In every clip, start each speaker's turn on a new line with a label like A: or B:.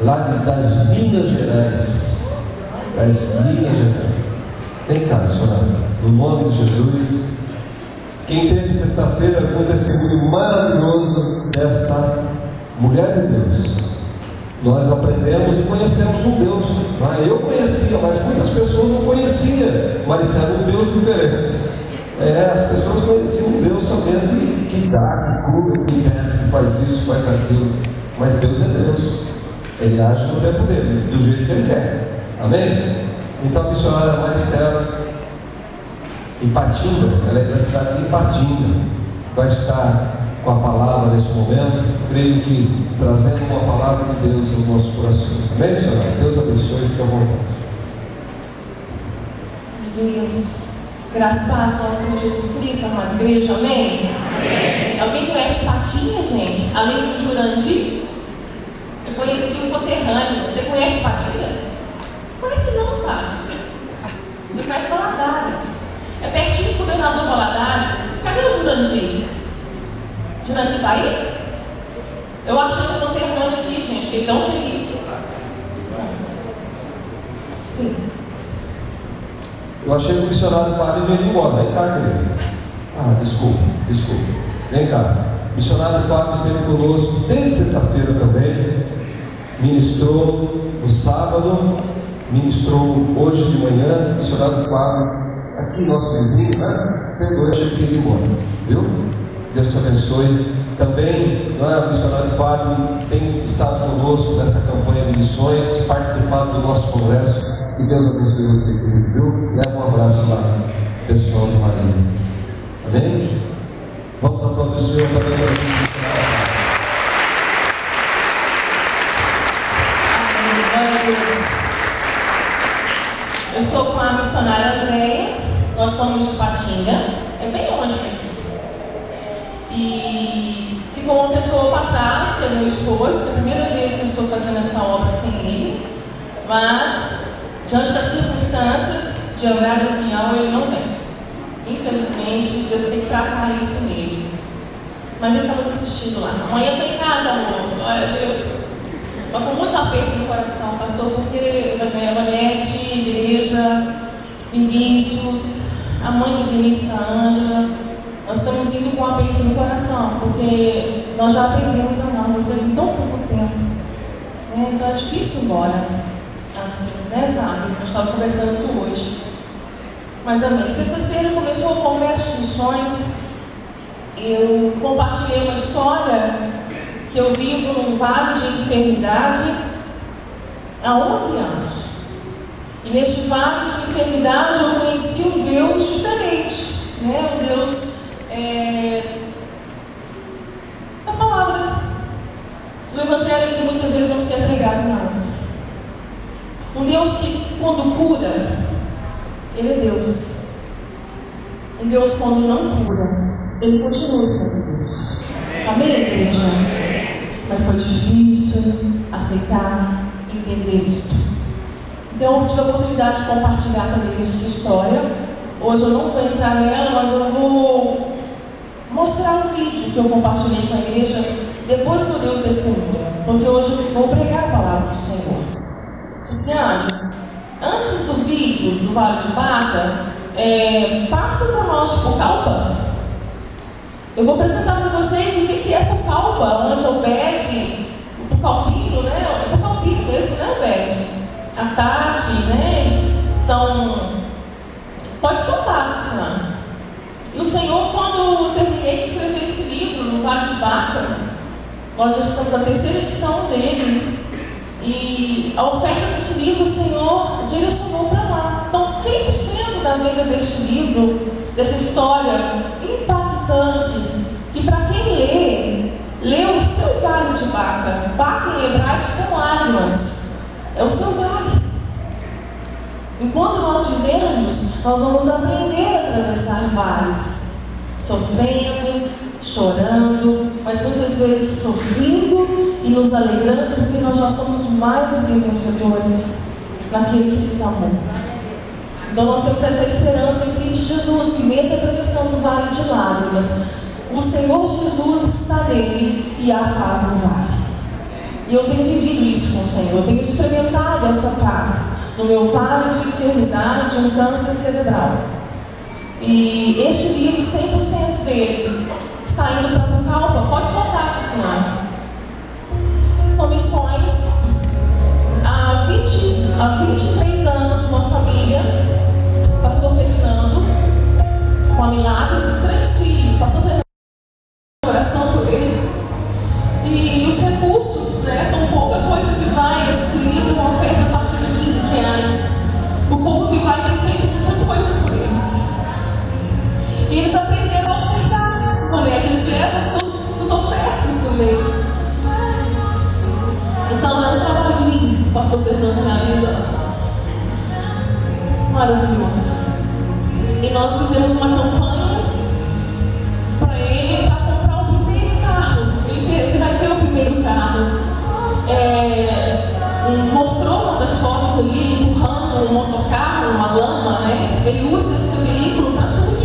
A: das Minas Gerais. Das Minas Gerais. Vem cá, missionário. No nome de Jesus. Quem teve sexta-feira foi um testemunho maravilhoso desta mulher de Deus. Nós aprendemos e conhecemos um Deus. Eu conhecia, mas muitas pessoas não conheciam. Mas era um Deus diferente. As pessoas conheciam um Deus somente que dá, que cura, que liberta, que faz isso, faz aquilo. Mas Deus é Deus. Ele age no tempo dele, do jeito que Ele quer. Amém? Então a missionária Maristela, em Patinga, ela é da cidade de Patinga, vai estar com a palavra nesse momento, creio que trazendo uma palavra de Deus aos nossos corações. Amém, missionária? Deus abençoe e fique à vontade.
B: Deus. Graças a Deus, nosso Senhor Jesus Cristo, amada igreja, amém? Amém? Alguém conhece Patinga, gente? Além do Jurandir? Eu conheci um conterrâneo. Você conhece Patinga? Conhece não, Fábio? Você conhece Valadares? É pertinho do governador Valadares. Cadê o Jurandir? Jurandir está aí? Eu achei um conterrâneo aqui, gente. Fiquei tão feliz. Sim.
A: Eu achei que o missionário Fábio veio embora. Vem cá, querido. Desculpa. Vem cá. O missionário Fábio esteve conosco desde sexta-feira também. Ministrou no sábado. Ministrou hoje de manhã. O missionário Fábio, aqui nosso vizinho, né? Perdoe, achei que você ia embora. Viu? Deus te abençoe. Também, o missionário Fábio tem estado conosco nessa campanha de missões, participado do nosso congresso. Que Deus abençoe você, querido, viu? Leva um abraço lá, pessoal de Maria. Amém? Vamos aplaudir o Senhor também para
B: Eu estou com a missionária Andréia. Nós somos de Patinga. É bem longe daqui. E ficou uma pessoa para trás, que é meu esposo, que é a primeira vez que eu estou fazendo essa obra sem ele. Mas, diante das circunstâncias de André de Pinhal, ele não vem. Infelizmente, Deus vai ter que tratar isso nele. Mas ele está nos assistindo lá. Amanhã eu estou em casa, amor. Glória a Deus. Estou com muito aperto no coração, pastor, porque Vanete, igreja, Vinícius, a mãe do Vinícius, a Ângela, nós estamos indo com aperto no coração, porque nós já aprendemos a amar vocês em tão pouco tempo. Então é difícil embora. Assim, né, Fábio? Nós estávamos conversando isso hoje. Mas amém. Sexta-feira começou o Congresso de Missões. Eu compartilhei uma história que eu vivo num vale de enfermidade há 11 anos. E neste vale de enfermidade eu conheci um Deus diferente, né? Um Deus da palavra, do Evangelho, que muitas vezes não se é pregado mais. Um Deus que, quando cura, Ele é Deus. Um Deus, quando não cura, Ele continua sendo Deus. Amém, igreja? Mas foi difícil aceitar, entender isto. Então, eu tive a oportunidade de compartilhar com a igreja essa história. Hoje eu não vou entrar nela, mas eu vou mostrar um vídeo que eu compartilhei com a igreja depois que eu dei o testemunho. Porque hoje eu vou pregar a palavra do Senhor. Cristiano, antes do vídeo do Vale de Baca, passa para nós por Pucallpa. Eu vou apresentar para vocês o que é Pucallpa, onde o Beth, o Pucallpino, né? É Pucallpino mesmo, né, Beth? A Tati, né? Eles estão. Pode soltar, Cristiano. E o Senhor, quando eu terminei de escrever esse livro, no Vale de Baca, nós já estamos na terceira edição dele. E a oferta deste livro, o Senhor direcionou para lá. Então, 100% da venda deste livro, dessa história impactante, que para quem lê o seu Vale de Baca. Baca em hebraico são lágrimas. É o seu vale. Enquanto nós vivemos, nós vamos aprender a atravessar vales, sofrendo, chorando, mas muitas vezes sorrindo e nos alegrando, porque nós já somos mais do que vencedores naquele que nos amou. Então nós temos essa esperança em Cristo Jesus, que mesmo atravessando o vale de lágrimas, o Senhor Jesus está nele e há paz no vale. E eu tenho vivido isso com o Senhor. Eu tenho experimentado essa paz no meu vale de enfermidade, de um câncer cerebral. E este livro, 100% dele, está indo para Pucallpa. Pode voltar de cima. São missões. Há 23 anos, uma família, pastor Fernando, com a Milagres, 3 filhos, pastor Fernando, oração por eles. E os recursos, né, são pouca coisa que vai. Esse livro é uma oferta a partir de R$15. O povo que vai tem feito muita coisa por eles. E eles aprenderam a ofertar. Eles levam suas ofertas também. Então é um trabalho lindo que o pastor Fernando realiza. Maravilhoso. E nós fizemos uma campanha para ele para comprar o primeiro carro. Ele vai ter o primeiro carro. Mostrou uma das fotos ali, empurrando um motocarro, uma lama, né? Ele usa esse veículo para tudo.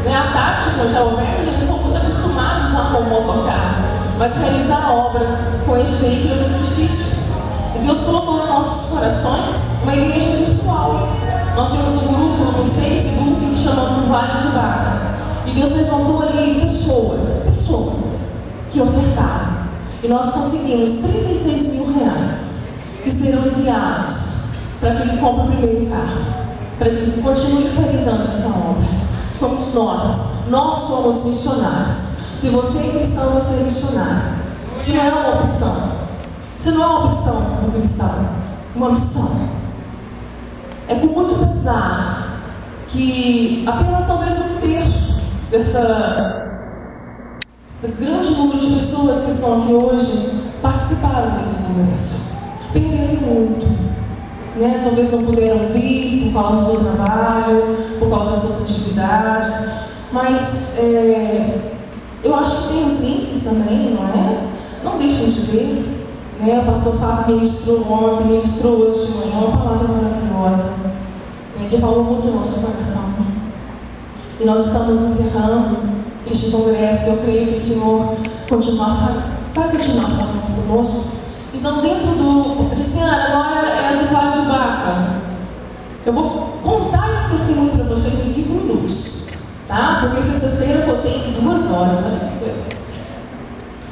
B: Né? A tática, já o Verde, eles são muito acostumados já com o motocarro. Mas realizar a obra com este veículo é muito difícil. E Deus colocou nos nossos corações uma igreja virtual. Nós temos um grupo no Facebook que chama Vale de Vaca. E Deus levantou ali pessoas que ofertaram. E nós conseguimos R$36 mil que serão enviados para que ele compre o primeiro carro, para que ele continue realizando essa obra. Somos nós somos missionários. Se você é cristão, você é missionário. Isso não é uma opção. Isso não é uma opção do cristão, uma missão. É com muito pesar que apenas talvez um terço esse grande número de pessoas que estão aqui hoje participaram desse congresso. Perderam muito, né? Talvez não puderam vir por causa do trabalho, por causa das suas atividades, mas eu acho que tem os links também, não é? Não deixem de ver, né? O pastor Fábio ministrou ontem, ministrou hoje de manhã, uma palavra maravilhosa, né? Que falou muito no nosso coração. E nós estamos encerrando este congresso. Eu creio que o Senhor vai continuar falando conosco. Então, dentro disse, agora é do Vale de Vaca. Eu vou contar esse testemunho para vocês em 5 minutos, tá? Porque sexta-feira eu botei 2 horas, olha que coisa.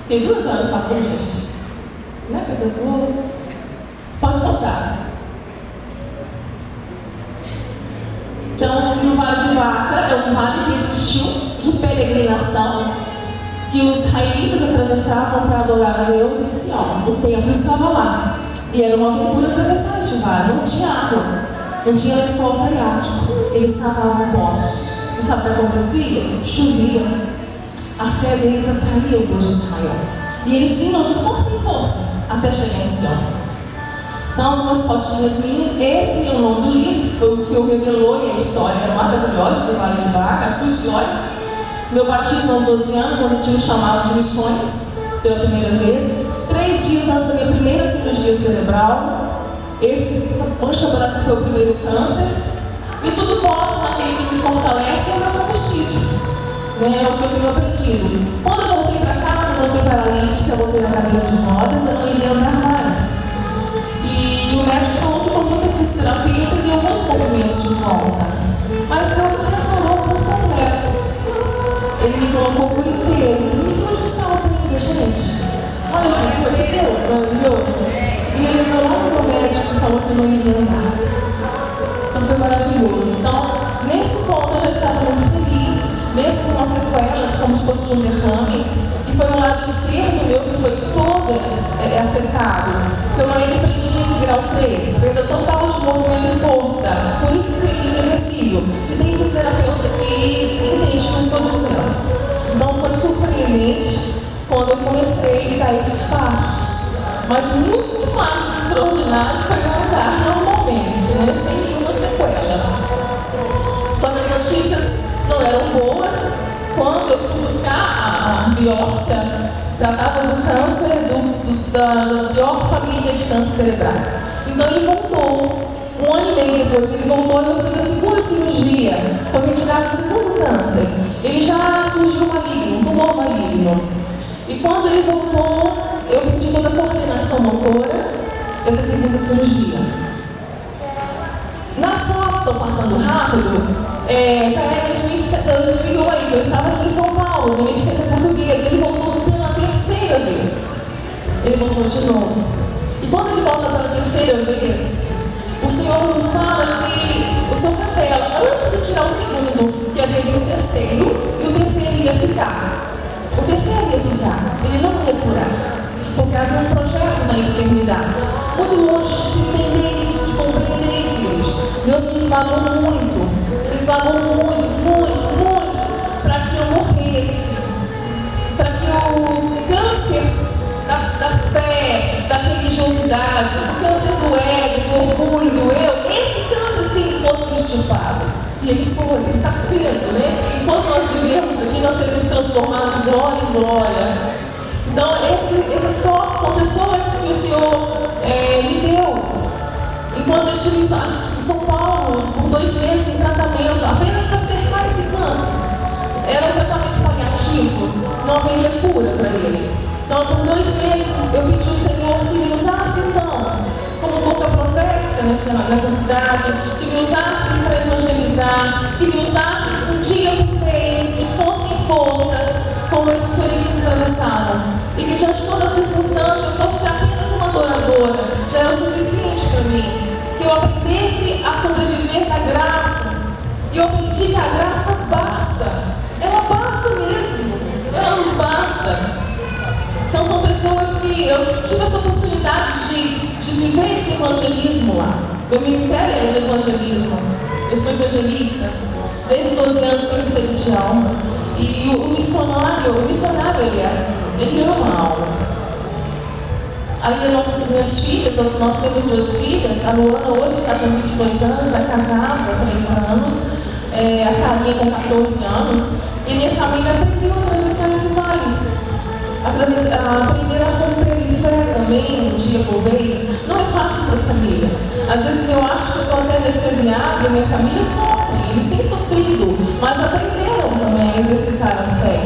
B: Tem 2 horas para a gente. Não é coisa boa? Pode soltar. Então, no Vale de Vaca é um vale que existiu de peregrinação, que os israelitas atravessavam para adorar a Deus em Sião. O templo estava lá. E era uma aventura atravessar este vale. Não tinha água, não tinha lençol freático. Eles cavavam poços. E sabe o que acontecia? Chovia. A fé deles atraía o Deus de Israel. E eles tinham de força em força até chegar em Sião. Então, algumas fotinhas minhas. Esse é o nome do livro. Foi o que o Senhor revelou, e a história era maravilhosa do Vale de Vaca, a sua história. Meu batismo aos 12 anos, onde eu tinha chamado de missões pela primeira vez. 3 dias antes da minha primeira cirurgia cerebral. Essa mancha branca foi o primeiro câncer. E tudo posso naquele que me fortalece é o meu combustível. É o que eu tenho aprendido. Quando eu voltei para casa, eu voltei paralítica, voltei na cadeira de rodas, eu não iria andar mais. E o médico falou que por muita fisioterapia eu teria alguns movimentos de volta. Mas Deus me restaurou por completo. Ele me colocou por inteiro, em cima de um salto ainda, gente. Olha que coisa de Deus, maravilhoso. E ele levou lá no meu médico e falou que eu não iria andar. Então foi maravilhoso. Então, nesse ponto eu já estava muito feliz, mesmo com uma sequela, como se fosse de um derrame. E foi o lado esquerdo meu que foi todo afetado. Foi uma hemiplegia de grau 3, perda total de movimento e força. Por isso que seria irreversível. Se tem fisioterapeuta que entende o que eu estou dizendo. Então foi surpreendente quando eu comecei a dar esses passos. Mas muito mais extraordinário foi eu andar normalmente, né? Sem nenhuma sequela. Só que as notícias não eram boas. Quando eu fui buscar a biópsia, se tratava do câncer da pior família de câncer cerebrais. Então ele voltou. 1 ano e meio depois ele voltou e eu fiz a segunda cirurgia. Foi retirado o segundo câncer. Ele já surgiu maligno, um tumor maligno. E quando ele voltou, eu perdi toda a coordenação motora dessa segunda cirurgia. Nas fotos, estão passando rápido, já era em 2008, eu estava aqui em São Paulo, no Beneficência Portuguesa. Ele voltou pela terceira vez. Ele voltou de novo. E quando ele volta pela terceira vez, o Senhor nos fala que o Senhor revela, antes de tirar o segundo, que haveria o terceiro, e o terceiro ia ficar. O terceiro ia ficar, ele não ia curar, porque havia um projeto na enfermidade. Muito longe de se entender isso, de compreender isso, gente. Deus nos falou muito, para que eu morresse, para que o câncer da fé, da religiosidade, o câncer do ego, do orgulho, do eu, esse câncer sim fosse extirpado. E ele foi, está sendo, né? Enquanto nós vivemos aqui, nós seremos transformados de glória em glória. Então, essas fotos são pessoas que o Senhor me deu. Enquanto eu estive em São Paulo por 2 meses em tratamento, apenas para cercar esse câncer. Era um tratamento paliativo, não haveria cura para ele. Então, por 2 meses, eu pedi ao Senhor que me usasse então como boca profética nessa cidade, que me usasse para evangelizar, que me usasse um dia por vez, de força em força, como esses felinos atravessavam. E que diante de toda circunstância eu fosse apenas uma adoradora, já é o suficiente para mim. Que eu aprendesse a sobreviver da graça. E eu aprendi que a graça basta. Ela basta mesmo. Ela nos basta. Então são pessoas que eu tive essa oportunidade de viver esse evangelismo lá. Meu ministério é de evangelismo. Eu sou evangelista desde 12 anos pelo Centro de Almas. E o missionário ele é assim, ele ama almas. Aí minhas filhas, nós temos 2 filhas, a Luana hoje está com 22 anos, é casada há 3 anos, a Sarinha com 14 anos, e a minha família aprendeu a atravessar esse vale. Aprender a romper em fé também, um dia por vez, não é fácil para a família. Às vezes eu acho que eu estou até anestesiada e minha família sofre, eles têm sofrido, mas aprenderam também a exercitar a fé.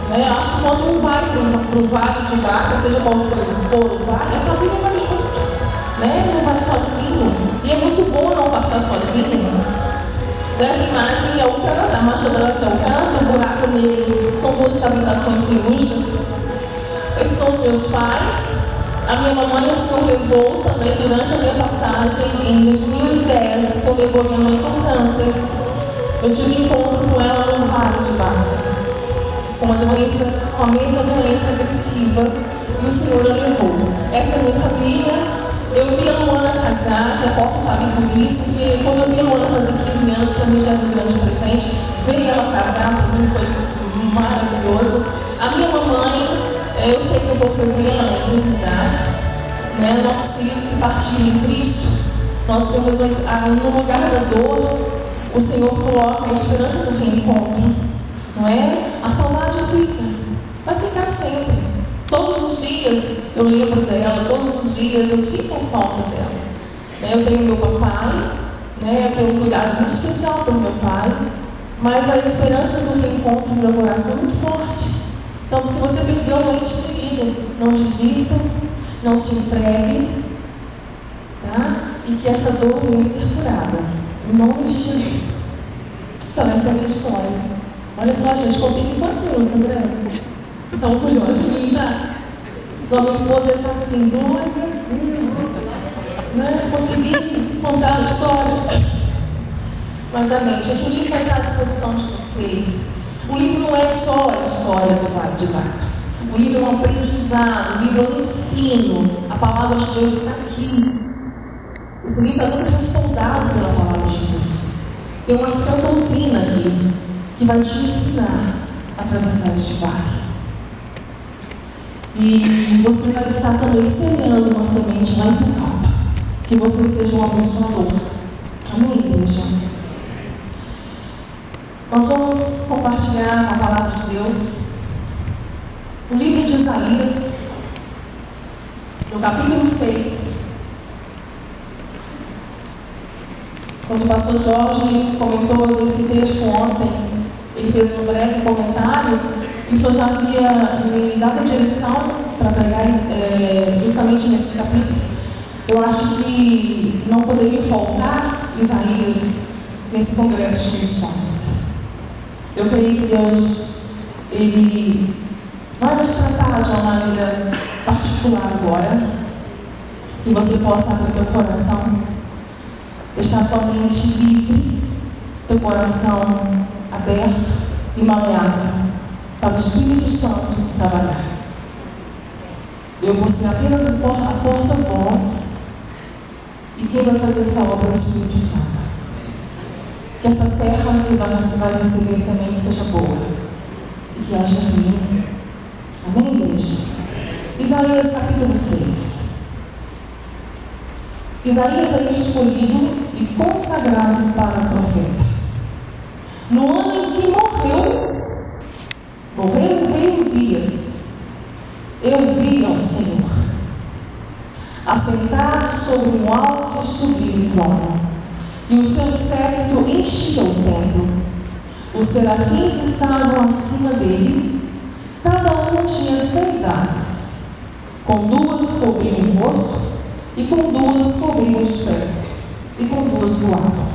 B: Eu acho que quando um vai para o vale de vaca, seja qual for o vale, a família vai junto, não vai sozinho. E é muito bom não passar sozinho. Essa imagem é o câncer, a mancha branca é o câncer, o buraco negro são 2 cavitações cirúrgicas. Esses são os meus pais. A minha mamãe, o Senhor levou também durante a minha passagem em 2010. O Senhor levou minha mãe com câncer. Eu tive encontro com ela no vale de vaca, com a mesma doença agressiva, e o Senhor a levou. Essa é a minha família. Eu vi a Luana casar, se a porta está ali por isso, porque quando eu vi a Luana fazer 15 anos, para mim já era um grande presente. Ver ela casar, para mim foi maravilhoso. A minha mamãe, eu sei que eu vou revê-la na eternidade. Nossos filhos que partiram em Cristo, nós temos no lugar da dor, o Senhor coloca a esperança do reencontro. Não é? A saudade fica, vai ficar sempre. Todos os dias eu lembro dela, todos os dias eu sinto falta dela. Eu tenho meu papai, eu tenho um cuidado muito especial pelo meu pai, mas a esperança do reencontro no meu coração é muito forte. Então, se você perdeu um ente querido, não desista, não se entregue, tá? E que essa dor venha ser curada, em nome de Jesus. Então, essa é a minha história. Olha só, gente, contei em quantos minutos, André? Está orgulhosa de mim, tá? Então, a minha esposa está assim, glória a Deus. Consegui contar a história. Mas, amém, gente, o livro vai estar à disposição de vocês. O livro não é só a história do Vale de Vaca. O livro é um aprendizado, o livro é um ensino. A palavra de Deus está aqui. Esse livro é muito respaldado pela palavra de Deus. Tem uma sã doutrina aqui que vai te ensinar a atravessar este vale. E você vai estar também semeando uma semente lá em Tucalpa. Que você seja um abençoador. Amém, igreja? Nós vamos compartilhar a palavra de Deus. O livro de Isaías, no capítulo 6. Quando o pastor Jorge comentou desse texto ontem, ele fez um breve comentário, e o senhor já havia me dado a direção para pregar justamente nesse capítulo. Eu acho que não poderia faltar Isaías nesse congresso de missões. Eu creio que Deus, Ele vai nos tratar de uma maneira particular agora, que você possa abrir teu coração, deixar tua mente livre, teu coração aberto e maleável para o Espírito Santo trabalhar. Eu vou ser apenas a porta-voz, e quem vai fazer essa obra é o Espírito Santo. Que essa terra que vai receber semente seja boa e que haja rio. Amém, igreja? Isaías capítulo 6. Isaías é escolhido e consagrado para profeta. No ano em que morreu o rei Uzias, eu vi ao Senhor assentado sobre um alto e sublime trono, e o seu séquito enchia o templo. Os serafins estavam acima dele, cada um tinha 6 asas, com 2 cobriam o rosto, e com 2 cobriam os pés, e com 2 voavam.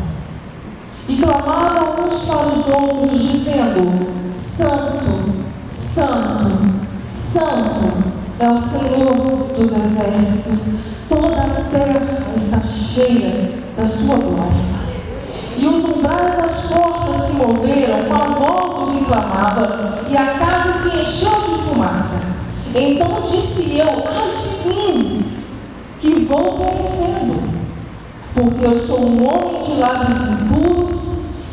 B: E clamavam uns para os outros, dizendo: Santo, Santo, Santo é o Senhor dos exércitos, toda a terra está cheia da sua glória. E os umbrais das portas se moveram com a voz do que clamava, e a casa se encheu de fumaça. Então disse eu: ai de mim, que vou perecendo, porque eu sou um homem de lábios impuros,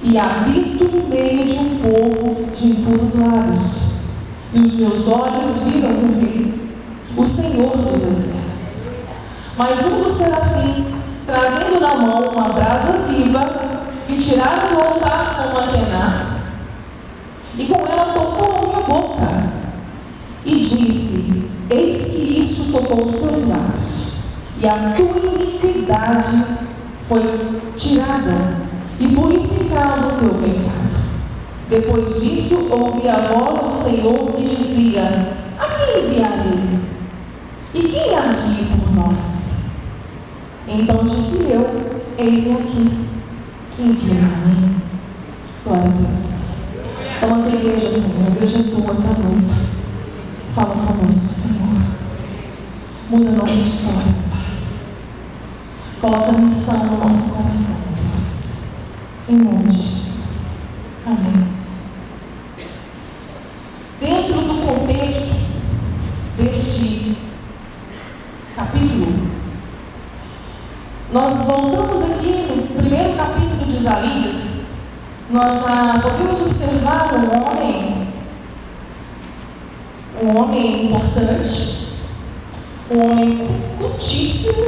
B: e habito no meio de um povo de impuros lábios. E os meus olhos viram o Rei, o Senhor dos exércitos. Mas um dos serafins, trazendo na mão uma brasa viva, que tiraram do altar com uma tenaz, e com ela tocou a minha boca, e disse: eis que isso tocou os teus lábios, e a tua iniquidade foi tirada, e purificado o teu pecado. Depois disso, ouvi a voz do Senhor que dizia: a quem enviarei? E quem há de ir por nós? Então disse eu: eis-me aqui, envia-me. Glória a Deus. Então a igreja, Senhor, a igreja tua, tua noiva. Fala conosco, Senhor. Muda a nossa história, Pai. Coloca a missão no nosso coração, Deus. Em nome de Jesus. Amém. Dentro do contexto deste capítulo, nós voltamos aqui no primeiro capítulo de Isaías. Nós já podemos observar um homem importante, um homem cultíssimo,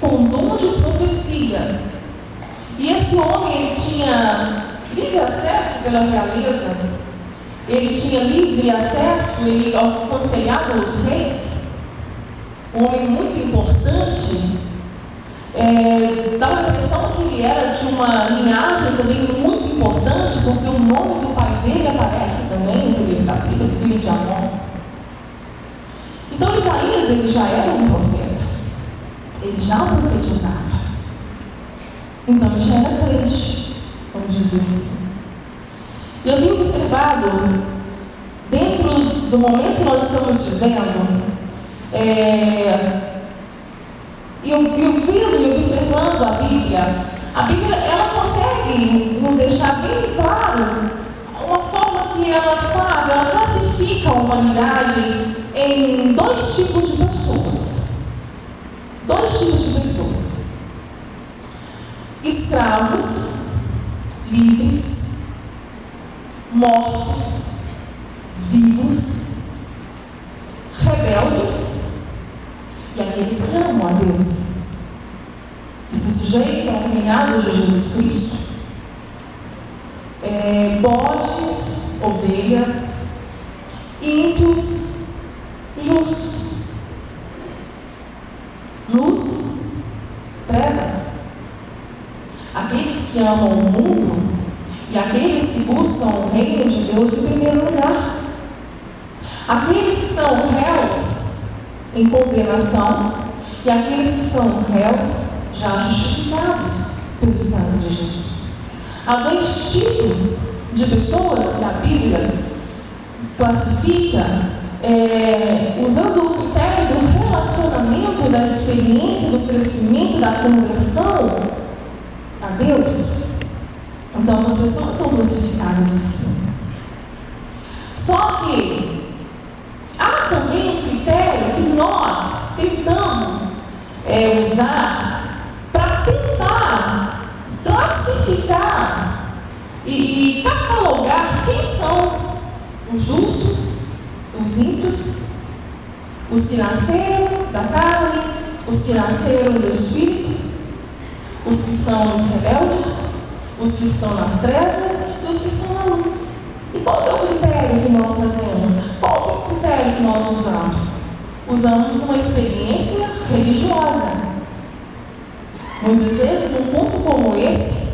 B: com dom de profecia. E esse homem, ele tinha livre acesso pela realeza, ele tinha livre acesso, ele aconselhava os reis. Um homem muito importante, dá a impressão que ele era de uma linhagem também muito importante, porque o nome do pai dele aparece também no primeiro capítulo, filho de Amós. Então Isaías, ele já era um profeta, ele já profetizava, então ele já era crente, vamos dizer assim. Eu tenho observado, dentro do momento que nós estamos vivendo, eu vendo e observando a Bíblia ela consegue nos deixar bem claro uma forma que ela classifica a humanidade em 2 tipos de pessoas. 2 tipos de pessoas: escravos, livres, mortos, vivos, rebeldes, e aqueles que amam a Deus e se sujeitam ao reinado de Jesus Cristo. Bodes, ovelhas, ímpios, justos, luz, trevas, aqueles que amam o mundo e aqueles que buscam o reino de Deus em primeiro lugar, aqueles que são réus em condenação, e aqueles que são réus já justificados pelo sangue de Jesus. Há dois tipos de pessoas que a Bíblia classifica usando o critério do relacionamento, da experiência, do crescimento, da conversão a Deus. Então essas pessoas são classificadas assim. Só que há também um critério que nós tentamos usar para tentar classificar e catalogar quem são os justos, os ímpios, os que nasceram da carne, os que nasceram do Espírito, os que são os rebeldes, os que estão nas trevas e os que estão na luz. E qual é o critério que nós fazemos? Qual é o critério que nós usamos? Usamos uma experiência religiosa. Muitas vezes, num ponto como esse,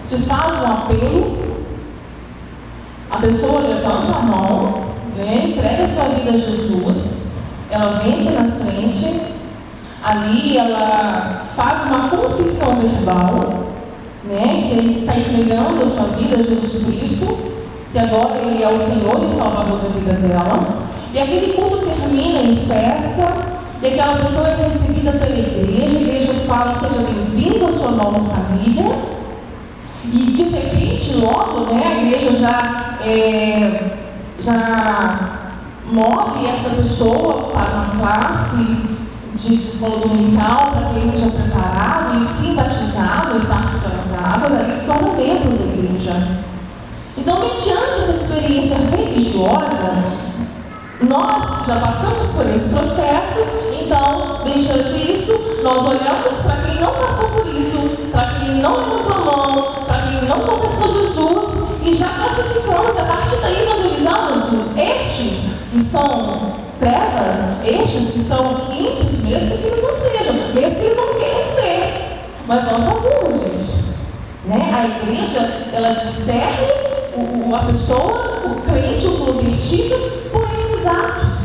B: se faz um apelo, a pessoa levanta a mão, entrega sua vida a Jesus, ela vem aqui na frente, ali ela faz uma confissão verbal, que ele está entregando a sua vida a Jesus Cristo, que agora ele é o Senhor e Salvador da vida dela, e aquele culto termina em festa, e aquela pessoa é recebida pela igreja, a igreja fala: seja bem-vindo à sua nova família. E de repente, logo, a igreja já move essa pessoa para uma classe de escola dominical, para que ele seja preparado e sim batizado e passe pelas águas, aí se torna membro da igreja. Então, mediante essa experiência religiosa, nós que já passamos por esse processo, então, mediante isso, nós olhamos para quem não passou por isso, para quem não levantou a mão, para quem não confessou Jesus, e já classificamos. A partir daí nós realizamos estes que são trevas, estes que são ímpios, mesmo que eles não sejam, mesmo que eles não queiram ser, mas nós fazemos isso. A igreja, ela discerne a pessoa, o crente, o convertido, por esses atos.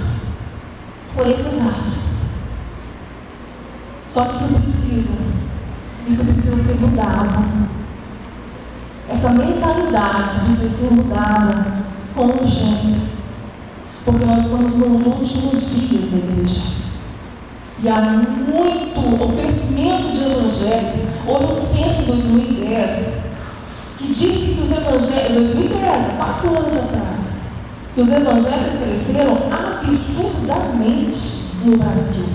B: Por esses atos. Só que isso precisa ser mudado. Essa mentalidade precisa ser mudada com urgência. Porque nós estamos nos últimos dias da igreja. E há muito o crescimento de evangélicos. Houve um censo em 2010 que disse que os evangélicos, 2010, há 4 anos atrás, que os evangélicos cresceram absurdamente no Brasil.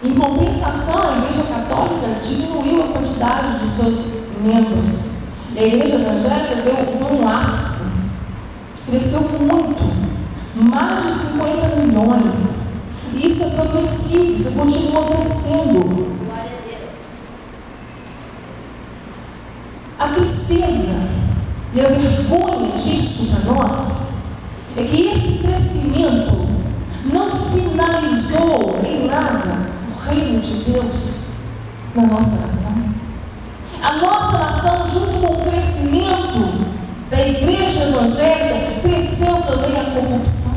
B: Em compensação, a Igreja Católica diminuiu a quantidade dos seus membros. E a Igreja Evangélica foi um ápice. Cresceu muito. Mais de 50 milhões. E isso é progressivo, isso continua crescendo. A tristeza e a vergonha disso para nós é que esse crescimento não sinalizou em nada o reino de Deus na nossa nação. A nossa nação, junto com o crescimento da igreja evangélica, cresceu também a corrupção,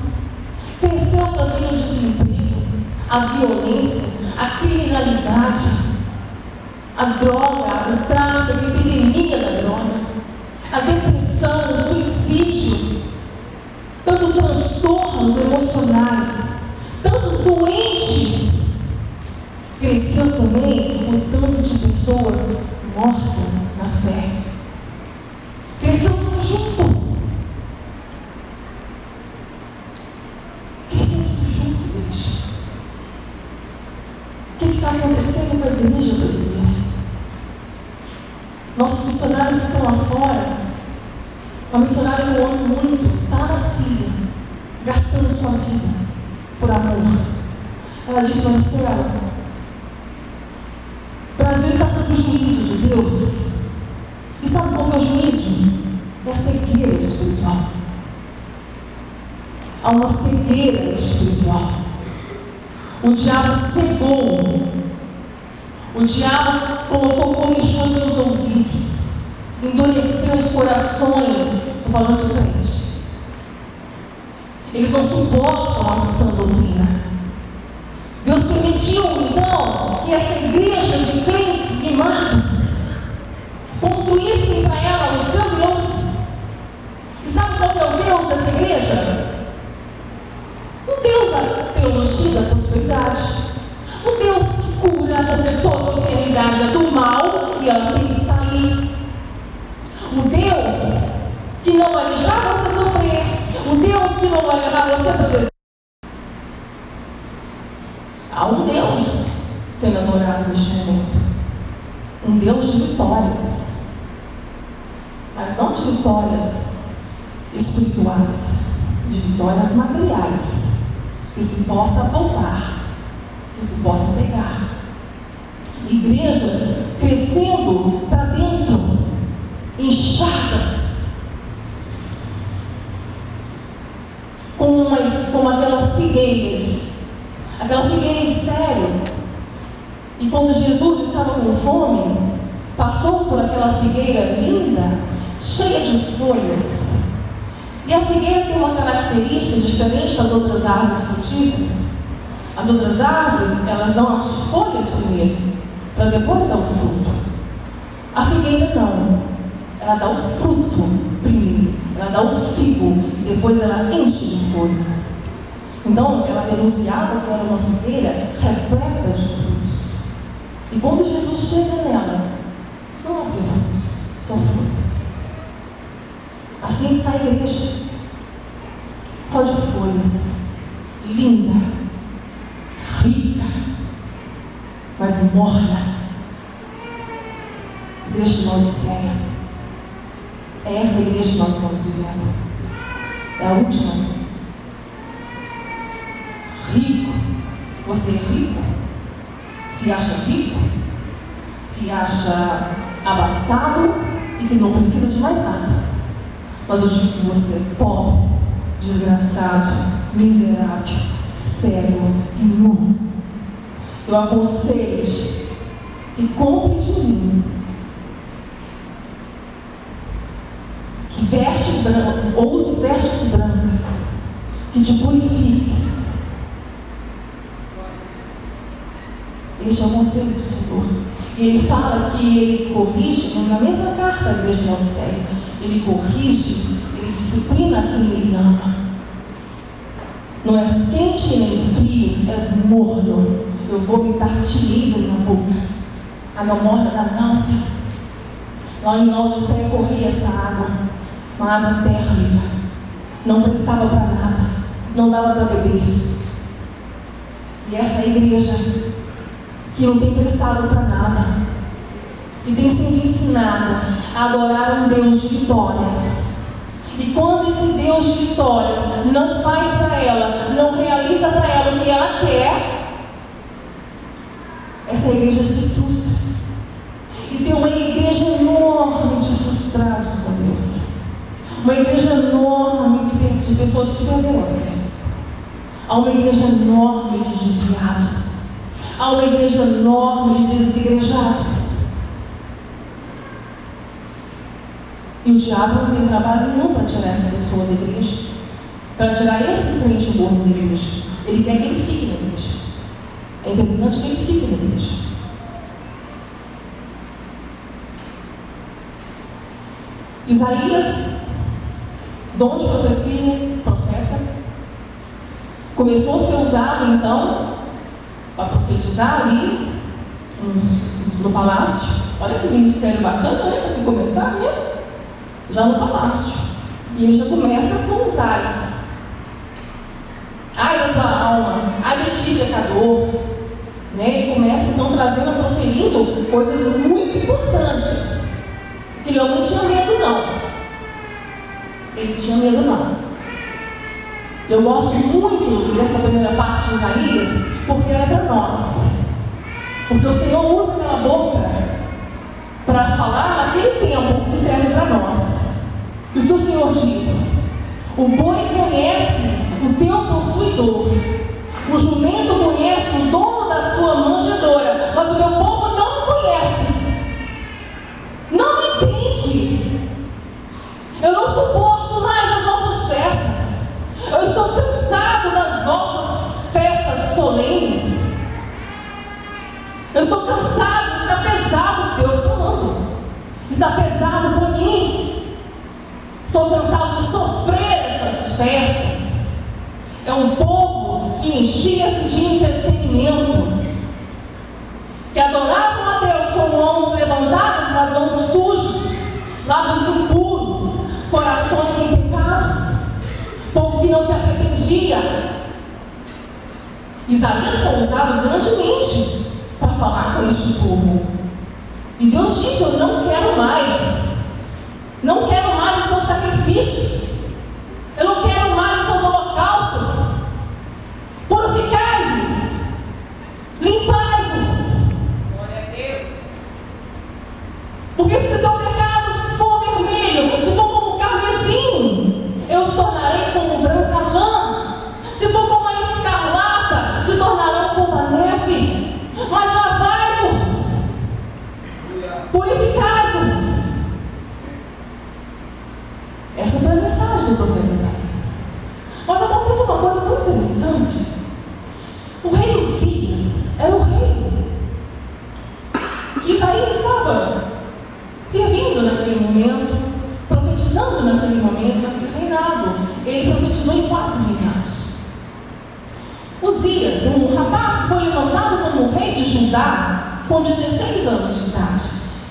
B: cresceu também o desemprego, a violência, a criminalidade, a droga, o tráfico, a epidemia da droga, a depressão, o suicídio, tantos transtornos emocionais, tantos doentes. Cresceu também o tanto de pessoas mortas na fé. Cresceu tudo junto. Cresceu tudo junto, igreja. O que está acontecendo com a igreja brasileira? Nossos missionários que estão lá fora, uma missionária que eu amo muito, está na Síria, gastando sua vida por amor. Ela disse: Maristela, o Brasil está sob o juízo de Deus. E sabe qual é o juízo? É a cegueira espiritual. Há uma cegueira espiritual. O diabo cegou. O diabo colocou comichões nos ouvidos, endureceu os corações do falante crente. Eles não suportam a sã doutrina. Deus permitiu, então, que essa igreja de crentes mimados construíssem para ela o seu Deus. E sabe qual é o Deus dessa igreja? O Deus da teologia da prosperidade. O Deus que cura, porque toda enfermidade é do mal e ela tem que sair. O Deus que não vai deixar você sofrer. O Deus que não vai levar você para descer. Há um Deus sendo adorado neste momento. Um Deus de vitórias. Mas não de vitórias espirituais, de vitórias materiais, que se possa voltar, que se possa pegar. Igrejas crescendo para dentro, inchadas, como aquela figueira estéril. E quando Jesus estava com fome, passou por aquela figueira linda, cheia de folhas. E a figueira tem uma característica diferente das outras árvores frutíferas. As outras árvores, elas dão as folhas primeiro, para depois dar o fruto. A figueira não. Ela dá o fruto primeiro. Ela dá o figo e depois ela enche de folhas. Então, ela denunciava que era uma figueira repleta de frutos. E quando Jesus chega nela, não há frutos, só folhas. Assim está a igreja, só de folhas, linda, rica, mas morna. Igreja de Laodiceia. É essa igreja que nós estamos vivendo. É a última. Rico. Você é rico? Se acha rico? Se acha abastado e que não precisa de mais nada. Mas eu digo que você é pobre, desgraçado, miserável, cego e nu. Eu aconselho-te que compre de mim, que veste branco, use vestes brancas, que te purifiques. Este é o conselho do Senhor. E ele fala que ele corrige, na mesma carta da igreja de Laodiceia, ele corrige, ele disciplina quem ele ama. Não és quente nem frio, és morno. Eu vou me dar-te-ei da minha boca. Água morna da náusea. Lá em Laodiceia corria essa água, uma água térmica. Não prestava para nada, não dava para beber. E essa igreja que não tem prestado para nada, e tem sido ensinada a adorar um Deus de vitórias. E quando esse Deus de vitórias não faz para ela, não realiza para ela o que ela quer, essa igreja se frustra. E tem uma igreja enorme de frustrados com Deus. Uma igreja enorme de pessoas que perderam a fé. Há uma igreja enorme de desviados. Há uma igreja enorme de desigrejados. E o diabo não tem trabalho nenhum para tirar essa pessoa da igreja, para tirar esse crente morno da igreja. Ele quer que ele fique na igreja. É interessante que ele fique na igreja. Isaías, dom de profecia, profeta, começou a ser usado então para profetizar ali no palácio. Olha que ministério bacana, né? Para se começar, né? Já no palácio. E ele já começa com os ais. Ai da tua alma, ai de ti, pecador. Né? Ele começa então trazendo, proferindo coisas muito importantes. Ele não tinha medo, não. Ele não tinha medo, não. Eu gosto muito dessa primeira parte de Isaías, porque era para nós. Porque o Senhor usa aquela boca para falar naquele tempo que serve para nós. E o que o Senhor diz? O boi conhece o teu possuidor, o jumento conhece o dono da sua manjedoura, mas o meu povo não me conhece, não me entende. Eu não suporto mais as nossas festas. Eu estou cansado Eu estou cansado, está pesado, Deus falando. Está pesado para mim. Estou cansado de sofrer essas festas. É um povo que enchia-se de entretenimento, que adoravam a Deus com mãos levantadas, mas mãos sujas, lábios impuros, corações em pecados, povo que não se arrependia. Isaías foi usado grandemente para falar com este povo. E Deus disse: eu não quero mais os seus sacrifícios, eu não quero mais os seus holocaustos. Purificai-vos, limpai-vos.
C: Glória a Deus.
B: Porque se teu pecado for vermelho, se for como carmesim, eu os tornarei como branca lã. Se for como a escarlata, se tornarão como a neve. Mas lavai-vos, purificai-vos. Essa foi a mensagem do profeta Isaías. Mas acontece uma coisa tão interessante. O rei Uzias era o rei que Isaías estava servindo naquele momento, profetizando naquele momento, naquele reinado. Ele profetizou em 4 reinados. Uzias, um rapaz que foi levantado como rei de Judá com 16 anos de idade.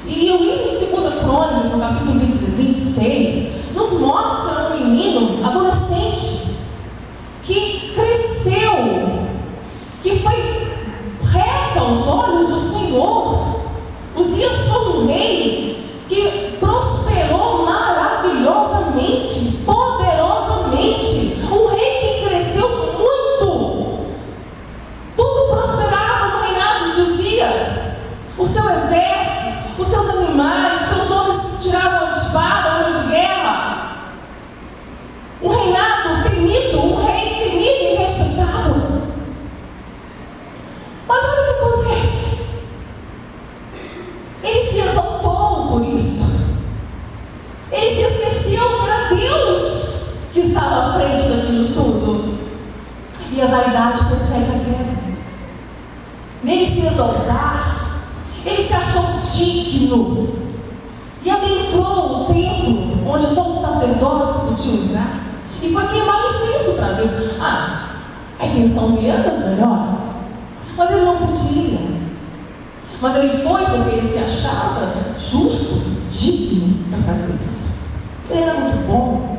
B: E o livro de 2 Crônicas, no capítulo 26, nos mostra um menino adolescente que cresceu, que foi reto aos olhos do Senhor. Uzias foi um rei que prosperou maravilhosamente, poderosamente, um rei que cresceu muito. Tudo prosperava no reinado de Uzias. O seu exército, os seus animais, os seus homens que tiravam a espada, homens de guerra. Um reinado temido, um rei temido e respeitado. Mas olha o que acontece. Ele se exaltou por isso. Ele se esqueceu que era Deus que estava à frente daquilo tudo. E a vaidade precede a queda. Nele se exaltar, ele se achou digno e adentrou o templo onde só os sacerdotes podiam entrar e foi queimar incenso para Deus. A intenção dele era das melhores, mas ele não podia. Mas ele foi porque ele se achava justo, digno para fazer isso. Ele era muito bom.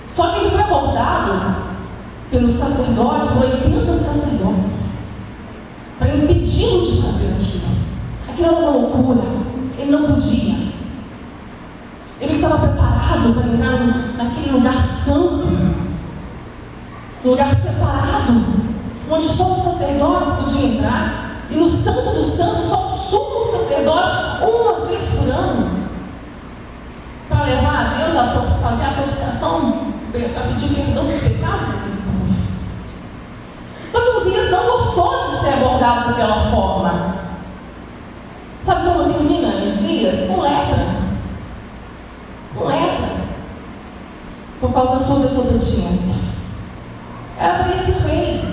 B: Só que ele foi abordado pelos sacerdotes, por 80 sacerdotes, para impedi-lo de fazer aquilo. Aquilo era uma loucura. Ele não podia. Ele estava preparado para entrar naquele lugar santo, lugar separado, onde só os sacerdotes podiam entrar. E no Santo dos Santos só o sumo sacerdote, uma vez por ano, para levar a Deus, fazer a propiciação, para pedir perdão dos pecados daquele povo. Só que Uzias não gostou de ser abordado daquela forma. Sabe como termina Uzias? Com lepra. Com lepra. Por causa da sua desobediência. Era para esse rei,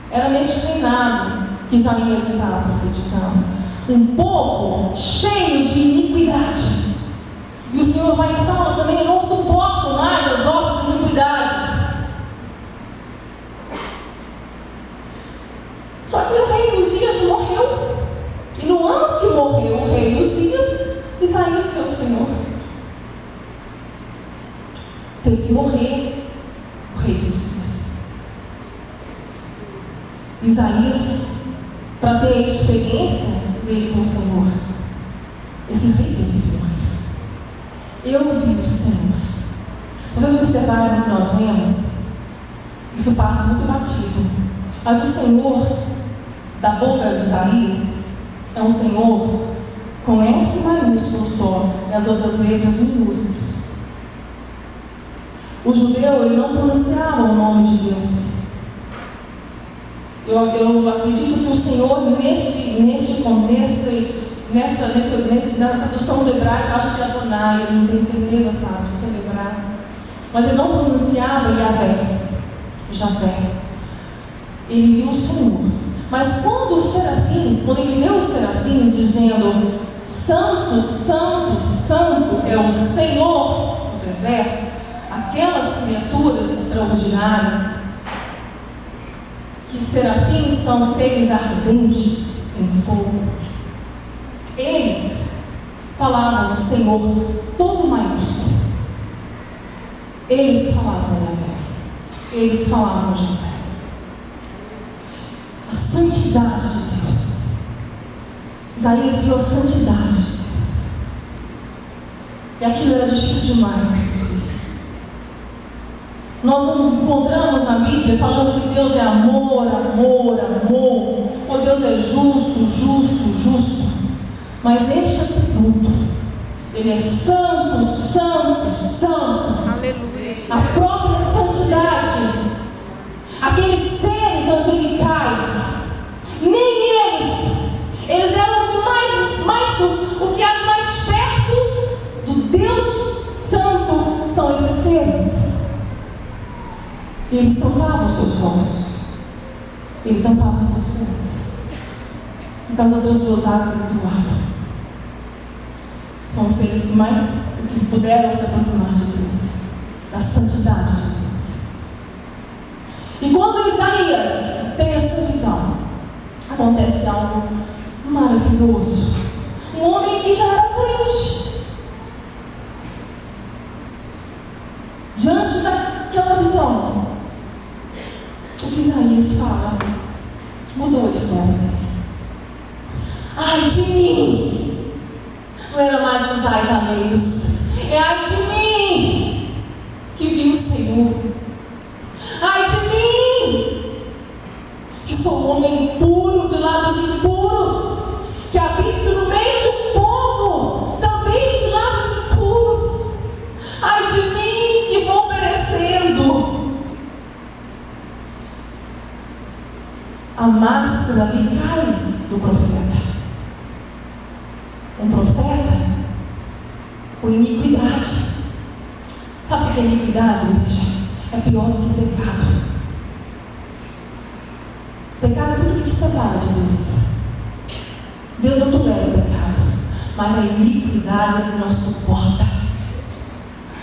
B: era neste reinado que Isaías estava profetizando. Um povo cheio de iniquidade. E o Senhor vai e fala também: eu não suporto mais as vossas iniquidades. Só que o rei Uzias morreu. E no ano que morreu o rei Uzias, Isaías viu o Senhor. Teve que morrer o rei Uzias. Isaías, para ter a experiência dele com o Senhor, esse rei teve que morrer. Eu vi o Senhor. Vocês observaram o que nós vemos? Isso passa muito batido. Mas o Senhor, da boca de Isaías, é um Senhor com S maiúsculo só e as outras letras minúsculas. O judeu, ele não pronunciava o nome de Deus. Eu acredito que o Senhor, neste contexto, na tradução do hebraico, acho que é Adonai, eu não tenho certeza, Fábio, celebrar. Mas ele não pronunciava Javé. Ele viu o Senhor. Mas quando ele vê os serafins dizendo: Santo, Santo, Santo é o Senhor dos exércitos, aquelas criaturas extraordinárias, que serafins são seres ardentes em fogo, eles falavam do Senhor todo maiúsculo. Eles falavam da fé. Eles falavam de fé. A santidade de Deus. Isaías viu a santidade de Deus. E aquilo era difícil demais para se ver. Nós não encontramos na Bíblia falando que Deus é amor, amor, amor, ou Deus é justo, justo, justo. Mas neste atributo, Ele é santo, santo, santo.
C: Aleluia.
B: A própria santidade. Aqueles seres angelicais, nem eles eram o que há de mais perto do Deus Santo são esses seres. E eles tampavam seus rostos, ele tampava seus pés, por causa das duas asas eles voavam. São os seres que puderam se aproximar de Deus, da santidade de Deus. E quando Isaías tem essa visão, acontece algo maravilhoso. Um homem que já era crente, diante daquela visão, o que Isaías fala mudou a história dele. Ai de mim! Não era mais os ais alheios, é ai de mim que vi o Senhor. Ai de mim, que sou um homem puro, de lábios impuros, que habito no meio de um povo também de lábios impuros. Ai de mim, que vou perecendo. A máscara ali cai do profeta. Um profeta com iniquidade. Sabe o que é iniquidade, igreja? É pior do que pecado. Pecado é tudo que te separa de Deus. Deus não tolera o pecado, mas a iniquidade Ele não suporta.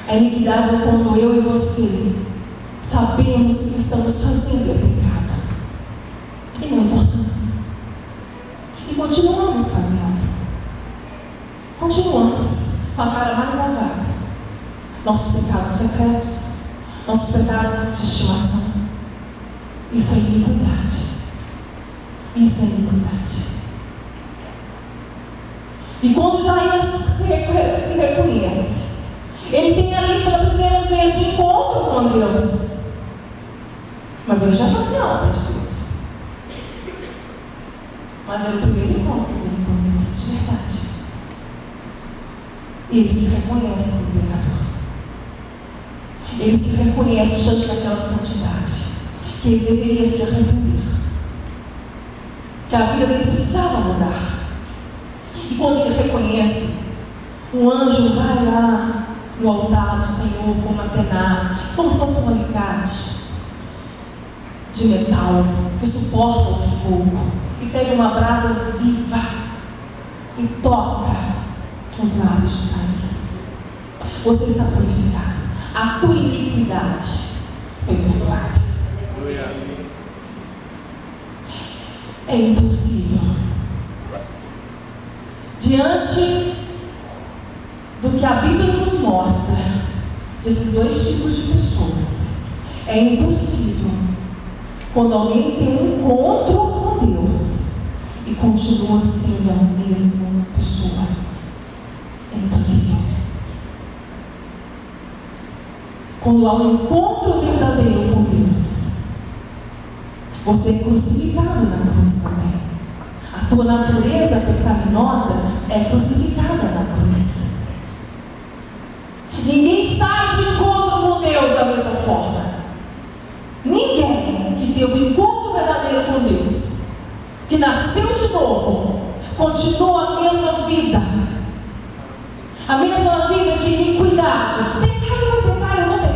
B: A iniquidade é quando eu e você sabemos que o que estamos fazendo é pecado e não importamos, e continuamos fazendo. Continuamos com a cara mais lavada. Nossos pecados secretos, nossos pecados de estimação. Isso é iniquidade. Isso é iniquidade. E quando Isaías se reconhece, ele tem ali pela primeira vez um encontro com Deus. Mas ele já fazia obra de Deus. Mas era o primeiro encontro dele com Deus, de verdade. E ele se reconhece como pecador. Ele se reconhece diante daquela santidade, que ele deveria se arrepender, que a vida dele precisava mudar. E quando ele reconhece, um anjo vai lá no altar do Senhor com uma tenaz, como se fosse um alicate de metal que suporta o fogo, e pega uma brasa viva e toca os lábios de Isaías. Você está purificado. A tua iniquidade foi perdoada. É impossível. Diante do que a Bíblia nos mostra, desses dois tipos de pessoas, é impossível quando alguém tem um encontro com Deus e continua sendo a mesma pessoa. É impossível. Quando há um encontro verdadeiro com Deus, você é crucificado na cruz também. A tua natureza pecaminosa é crucificada na cruz. Ninguém sai de um encontro com Deus da mesma forma. Ninguém que teve um encontro verdadeiro com Deus, que nasceu de novo, continua a mesma vida. A mesma vida de iniquidade. Pecar, eu vou pecar, eu vou pecar.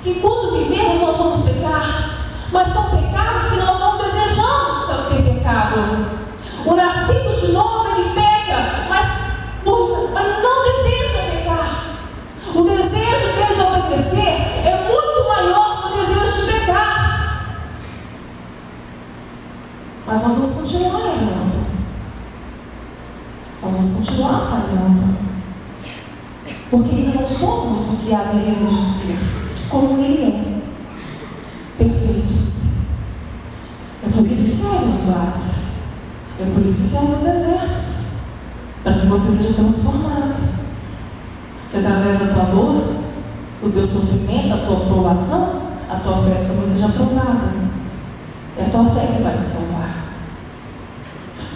B: Enquanto vivemos, nós vamos pecar. Mas são pecados que nós não desejamos O nascido de novo, ele peca, mas não deseja pecar. O desejo dele de obedecer é muito maior que o desejo de pecar. Mas nós vamos continuar errando. Nós vamos continuar falhando. Porque ainda não somos o que haveremos de ser, como ele é. Perfeitos. É por isso que servem os vasos. É por isso que servem os desertos. Para que você seja transformado. Que através da tua dor, do teu sofrimento, da tua provação, a tua fé também seja aprovada. É a tua fé que vai te salvar.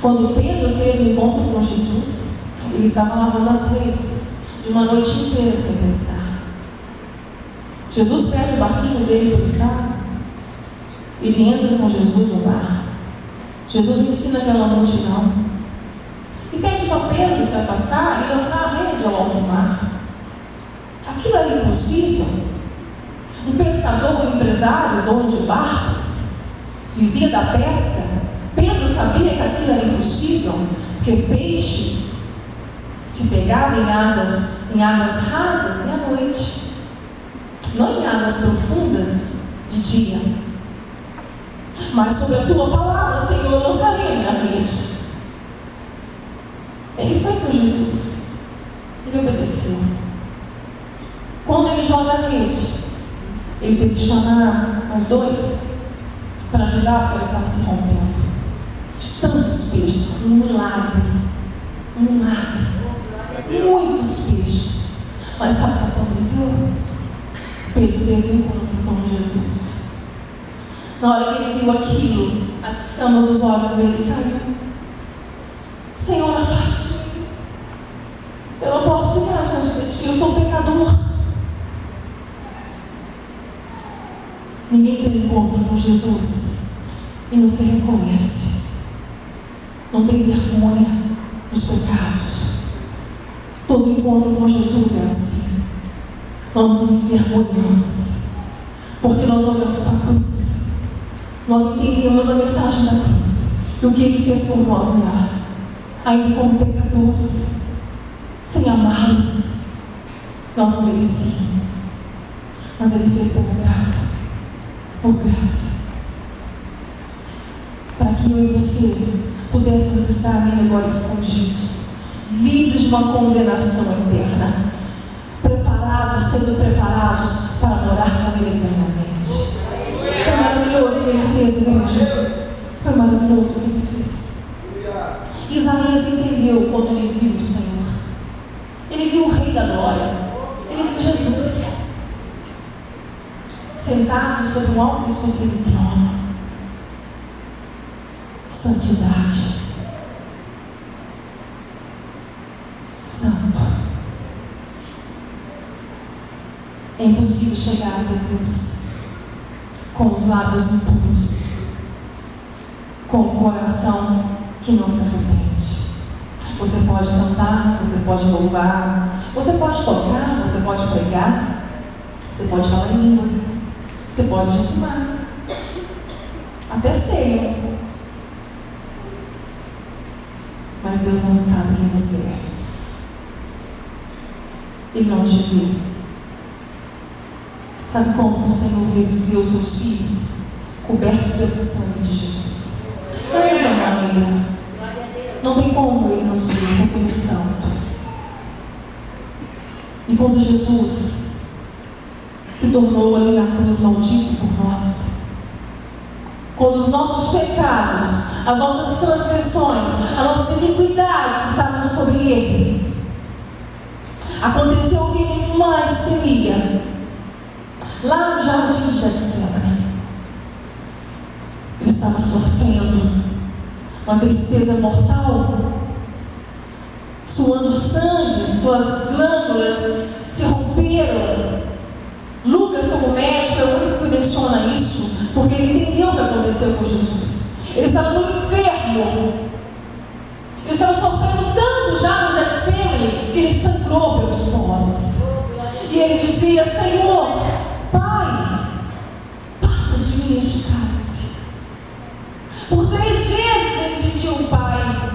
B: Quando Pedro teve encontro com Jesus, ele estava lavando as redes de uma noite inteira sem pescar. Jesus pede o barquinho dele emprestado. Ele entra com Jesus no mar. Jesus ensina aquela multidão e pede para Pedro se afastar e lançar a rede ao alto mar. Aquilo era impossível. Um pescador, um empresário, dono de barcos, vivia da pesca. Pedro sabia que aquilo era impossível, porque peixe se pegava em águas rasas e à noite, não em águas profundas de dia. Mas sobre a tua palavra, Senhor, eu lançarei a minha rede. Ele foi com Jesus. Ele obedeceu. Quando ele joga a rede, ele teve que chamar mais dois para ajudar, porque ela estava se rompendo. De tantos peixes, um milagre. Um milagre. Muitos peixes. Mas sabe o que aconteceu? Pedro teve um encontro com Jesus. Na hora que ele viu aquilo, as escamas dos olhos dele caíram. Senhor, afaste de mim. Eu não posso ficar diante de ti, eu sou um pecador. Ninguém tem encontro com Jesus e não se reconhece. Não tem vergonha dos pecados. Todo encontro com Jesus é assim. Nós nos envergonhamos, porque nós olhamos para a cruz. Nós entendemos a mensagem da cruz e o que Ele fez por nós nela, ainda como pecadores, sem amá-lo. Nós não merecíamos, mas Ele fez pela graça, por graça, para que eu e você pudéssemos estar nele agora escondidos, livres de uma condenação eterna, preparados, sendo preparados para morar com Ele eternamente. Foi maravilhoso o que Ele fez, igreja. Foi maravilhoso o que Ele fez. Isaías entendeu quando ele viu o Senhor. Ele viu o Rei da Glória. Ele viu Jesus sentado sobre um alto e sublime trono. Santidade. Santo. É impossível chegar até Deus com os lábios impuros, com o coração que não se arrepende. Você pode cantar, você pode louvar, você pode tocar, você pode pregar, você pode falar em línguas, você pode dizimar, até ceia. Mas Deus não sabe quem você é. Ele não te viu. Sabe como o Senhor viu os seus filhos cobertos pelo sangue de Jesus? Não tem maneira. Não tem como Ele nos ver, porque Ele é santo. E quando Jesus se tornou ali na cruz maldito por nós, quando os nossos pecados, as nossas transgressões, as nossas iniquidades estavam sobre Ele, aconteceu o que Ele mais temia. Lá no jardim de Getsemane, Ele estava sofrendo uma tristeza mortal, suando sangue, suas glândulas se romperam. Lucas, como médico, é o único que menciona isso, porque ele entendeu o que aconteceu com Jesus. Ele estava tão enfermo, ele estava sofrendo tanto já no Getsemane, que ele sangrou pelos poros. E ele dizia: Senhor, Pai, passa de mim este cálice. Por 3 vezes ele pediu ao Pai.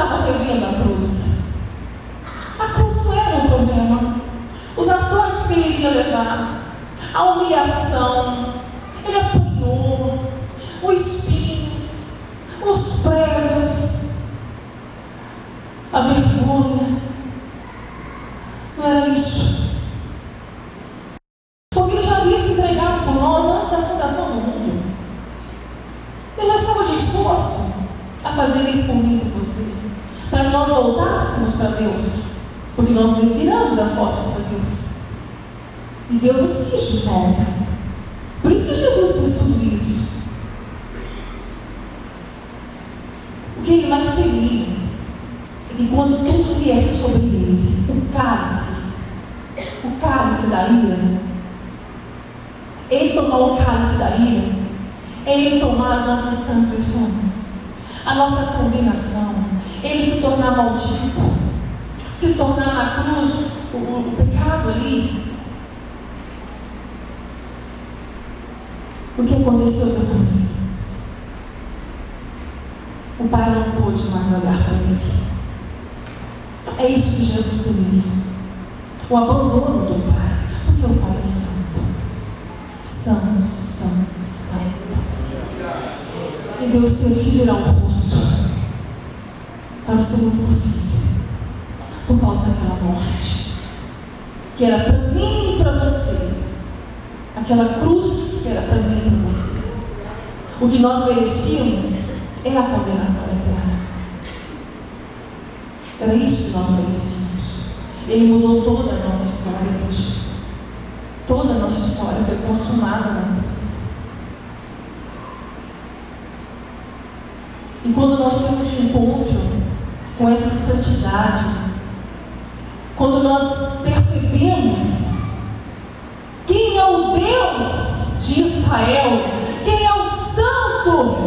B: estava revendo a cruz. A cruz não era o problema. Os açoites que ele iria levar, a humilhação, ele apanhou, os espinhos, os pregos, a vergonha. Não era isso. Porque ele já havia se entregado por nós antes da fundação do mundo. Ele já estava disposto a fazer isso por mim e por você, para que nós voltássemos para Deus, porque nós viramos as costas para Deus. E Deus nos quis de volta. Por isso que Jesus fez tudo isso. O que ele mais temia é que quando tudo viesse sobre ele, o cálice da ira, ele tomar o cálice da ira, é ele tomar as nossas transgressões, a nossa condenação, ele se tornar maldito, se tornar na cruz o pecado ali. O que aconteceu depois? O Pai não pôde mais olhar para ele. É isso que Jesus temia. O abandono do Pai. Porque o Pai é santo. Santo, santo, santo. E Deus teve que virar o rosto para o seu único filho, por causa daquela morte que era para mim e para você. Aquela cruz que era para mim e para você. O que nós merecíamos é a condenação eterna. Era isso que nós merecíamos. Ele mudou toda a nossa história hoje. Toda a nossa história foi consumada na cruz. E quando nós temos um encontro com essa santidade, quando nós percebemos quem é o Deus de Israel, quem é o Santo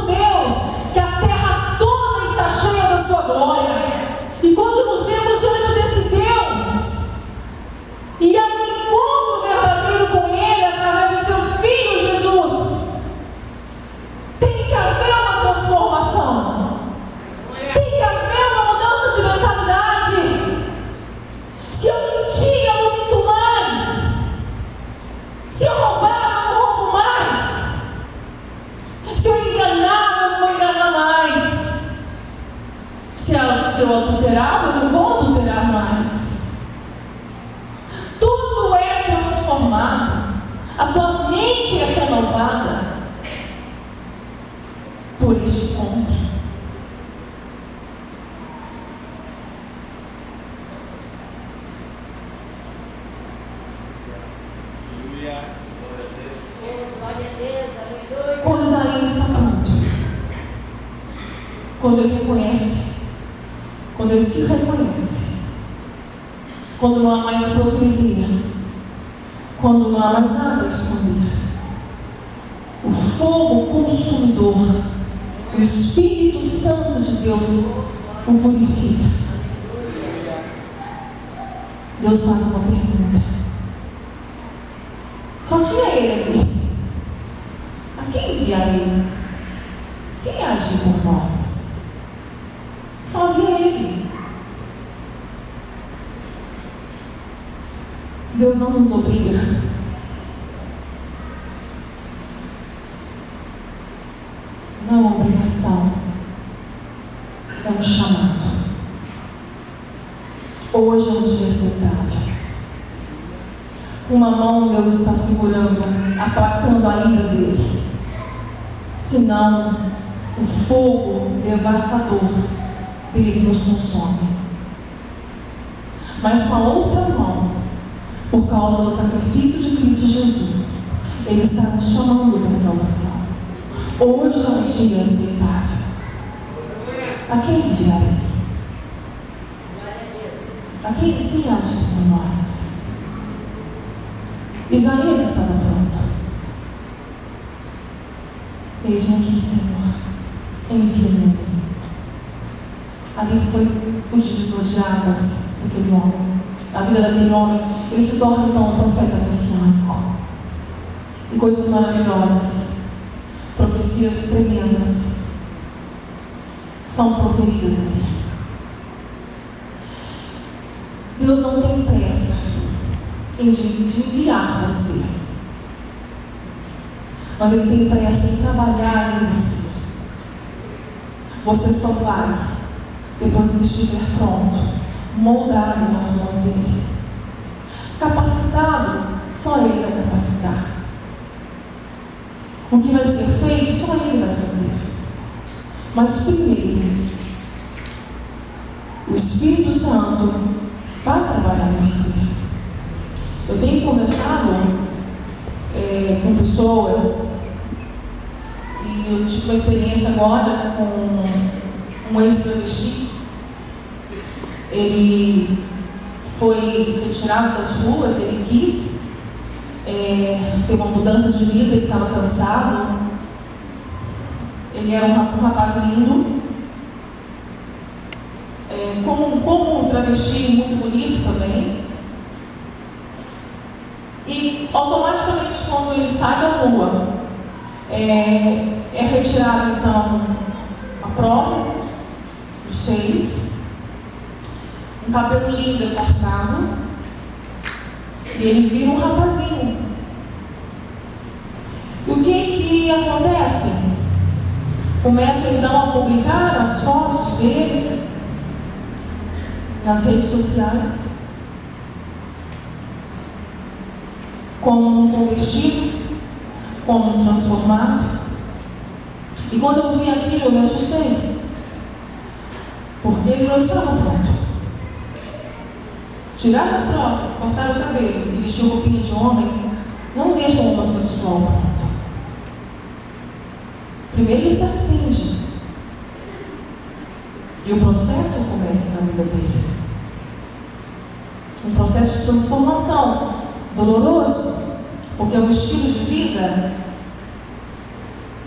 B: Deus, que a terra toda está cheia da sua glória. E quando nos vemos diante desse Deus, e há um encontro verdadeiro com Ele através do seu Filho Jesus, tem que haver uma transformação, tem que haver uma mudança de mentalidade. Se eu mentir, eu não minto mais. Se eu roubar, eu não roubo mais. Se eu enganar, eu não vou enganar mais. Se eu adulterar, eu não vou adulterar mais. Tudo é transformado. A tua mente é renovada por este encontro. Quando Isaías está pronto, quando ele reconhece, quando ele se reconhece, quando não há mais hipocrisia, quando não há mais nada a esconder, o fogo consumidor, o Espírito Santo de Deus o purifica. Deus faz uma pergunta. Só tinha ele ali. A quem enviarei? Quem age por nós? Só havia ele. Deus não nos obriga. Não é uma obrigação. É um chamado. Hoje é um dia aceitável. Uma mão Deus está segurando, aplacando a ira dele. Senão, o fogo devastador dele nos consome. Mas com a outra mão, por causa do sacrifício de Cristo Jesus, Ele está nos chamando para a salvação. Hoje é um dia aceitável. A quem enviarei? A quem age por nós? Isaías estava pronto. Eis-me aqui, Senhor, envia-me. Ali foi o divisor de águas daquele homem. A vida daquele homem, ele se torna então um profeta messiânico. E coisas maravilhosas, profecias tremendas são proferidas ali. Deus não tem pressa de enviar você, mas Ele tem pressa em trabalhar em você. Você só vai, depois que estiver pronto, moldado nas mãos dele. Capacitado, só Ele vai capacitar. O que vai ser feito, só Ele vai fazer. Mas primeiro, o Espírito Santo vai trabalhar em você. Eu tenho conversado com pessoas, e eu tive uma experiência agora com um ex-travesti. Ele foi retirado das ruas, ele quis ter uma mudança de vida, ele estava cansado. Ele era um rapaz lindo, como um travesti muito bonito também. E automaticamente, quando ele sai da rua, é retirado então a prótese dos seios, um cabelo lindo cortado, e ele vira um rapazinho. E o que acontece? Começa então a publicar as fotos dele nas redes sociais, como um convertido, como um transformado. E quando eu vi aquilo, eu me assustei, porque ele não estava pronto. Tirar as próteses, cortar o cabelo e vestir roupinha de homem não deixa o homossexual pronto. Primeiro ele se arrepende, e o processo começa na vida dele. Um processo de transformação doloroso, porque é um estilo de vida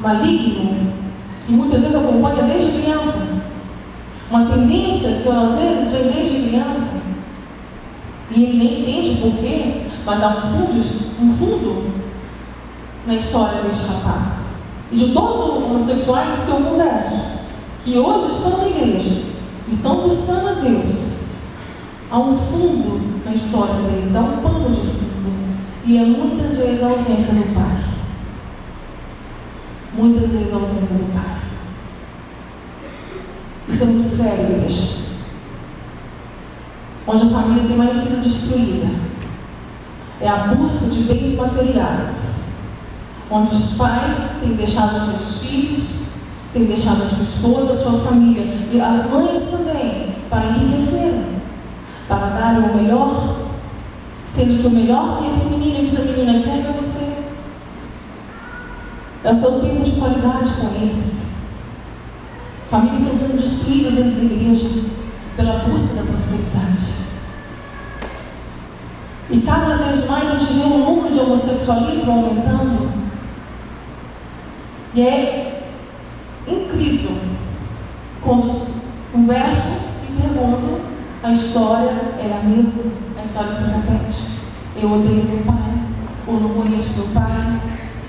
B: maligno que muitas vezes acompanha desde criança. Uma tendência que às vezes vem desde criança, e ele nem entende porquê, mas há um fundo na história deste rapaz. E de todos os homossexuais que eu converso, que hoje estão na igreja, estão buscando a Deus, há um fundo na história deles, há um pano de fundo, e é muitas vezes a ausência do pai. Muitas vezes a ausência do pai. Isso é muito sério, igreja. Onde a família tem mais sido destruída é a busca de bens materiais, onde os pais têm deixado seus filhos, têm deixado a sua esposa, a sua família, e as mães também, para enriquecerem, para darem o melhor, sendo que o melhor que esse menino e essa menina quer para você é o seu tempo de qualidade com eles. Famílias estão sendo destruídas dentro da igreja pela busca da prosperidade. E cada vez mais a gente vê o número de homossexualismo aumentando. E é incrível quando converso e pergunto, a história é a mesma, a história se repete. Eu odeio meu pai, ou não conheço meu pai.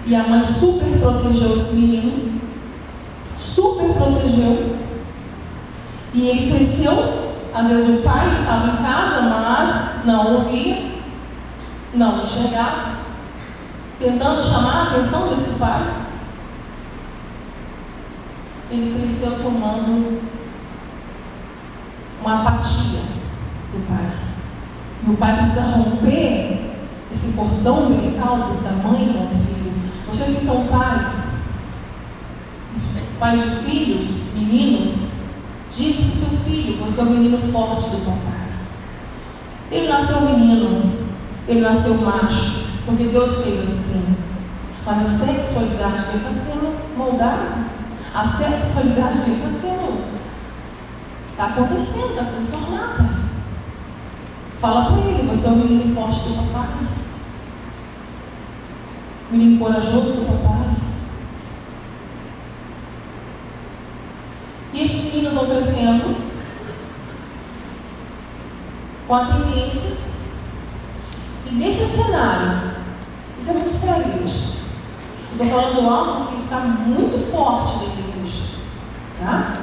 B: E a mãe super protegeu esse menino, super protegeu. E ele cresceu, às vezes o pai estava em casa, mas não ouvia, não enxergava, tentando chamar a atenção desse pai. Ele cresceu tomando uma apatia do pai. E o pai precisa romper esse cordão umbilical da mãe com o filho. Vocês que são pais de filhos, meninos, diz para o seu filho: você é o menino forte do papai. Ele nasceu menino, ele nasceu macho, porque Deus fez assim. Mas a sexualidade dele está sendo moldada. A sexualidade dele está acontecendo, está sendo formada. Fala para ele: você é o menino forte do papai, menino corajoso do papai. E esses meninos vão crescendo com a tendência. E nesse cenário, isso é muito sério, igreja. Eu estou falando algo que está muito forte dentro da igreja, tá?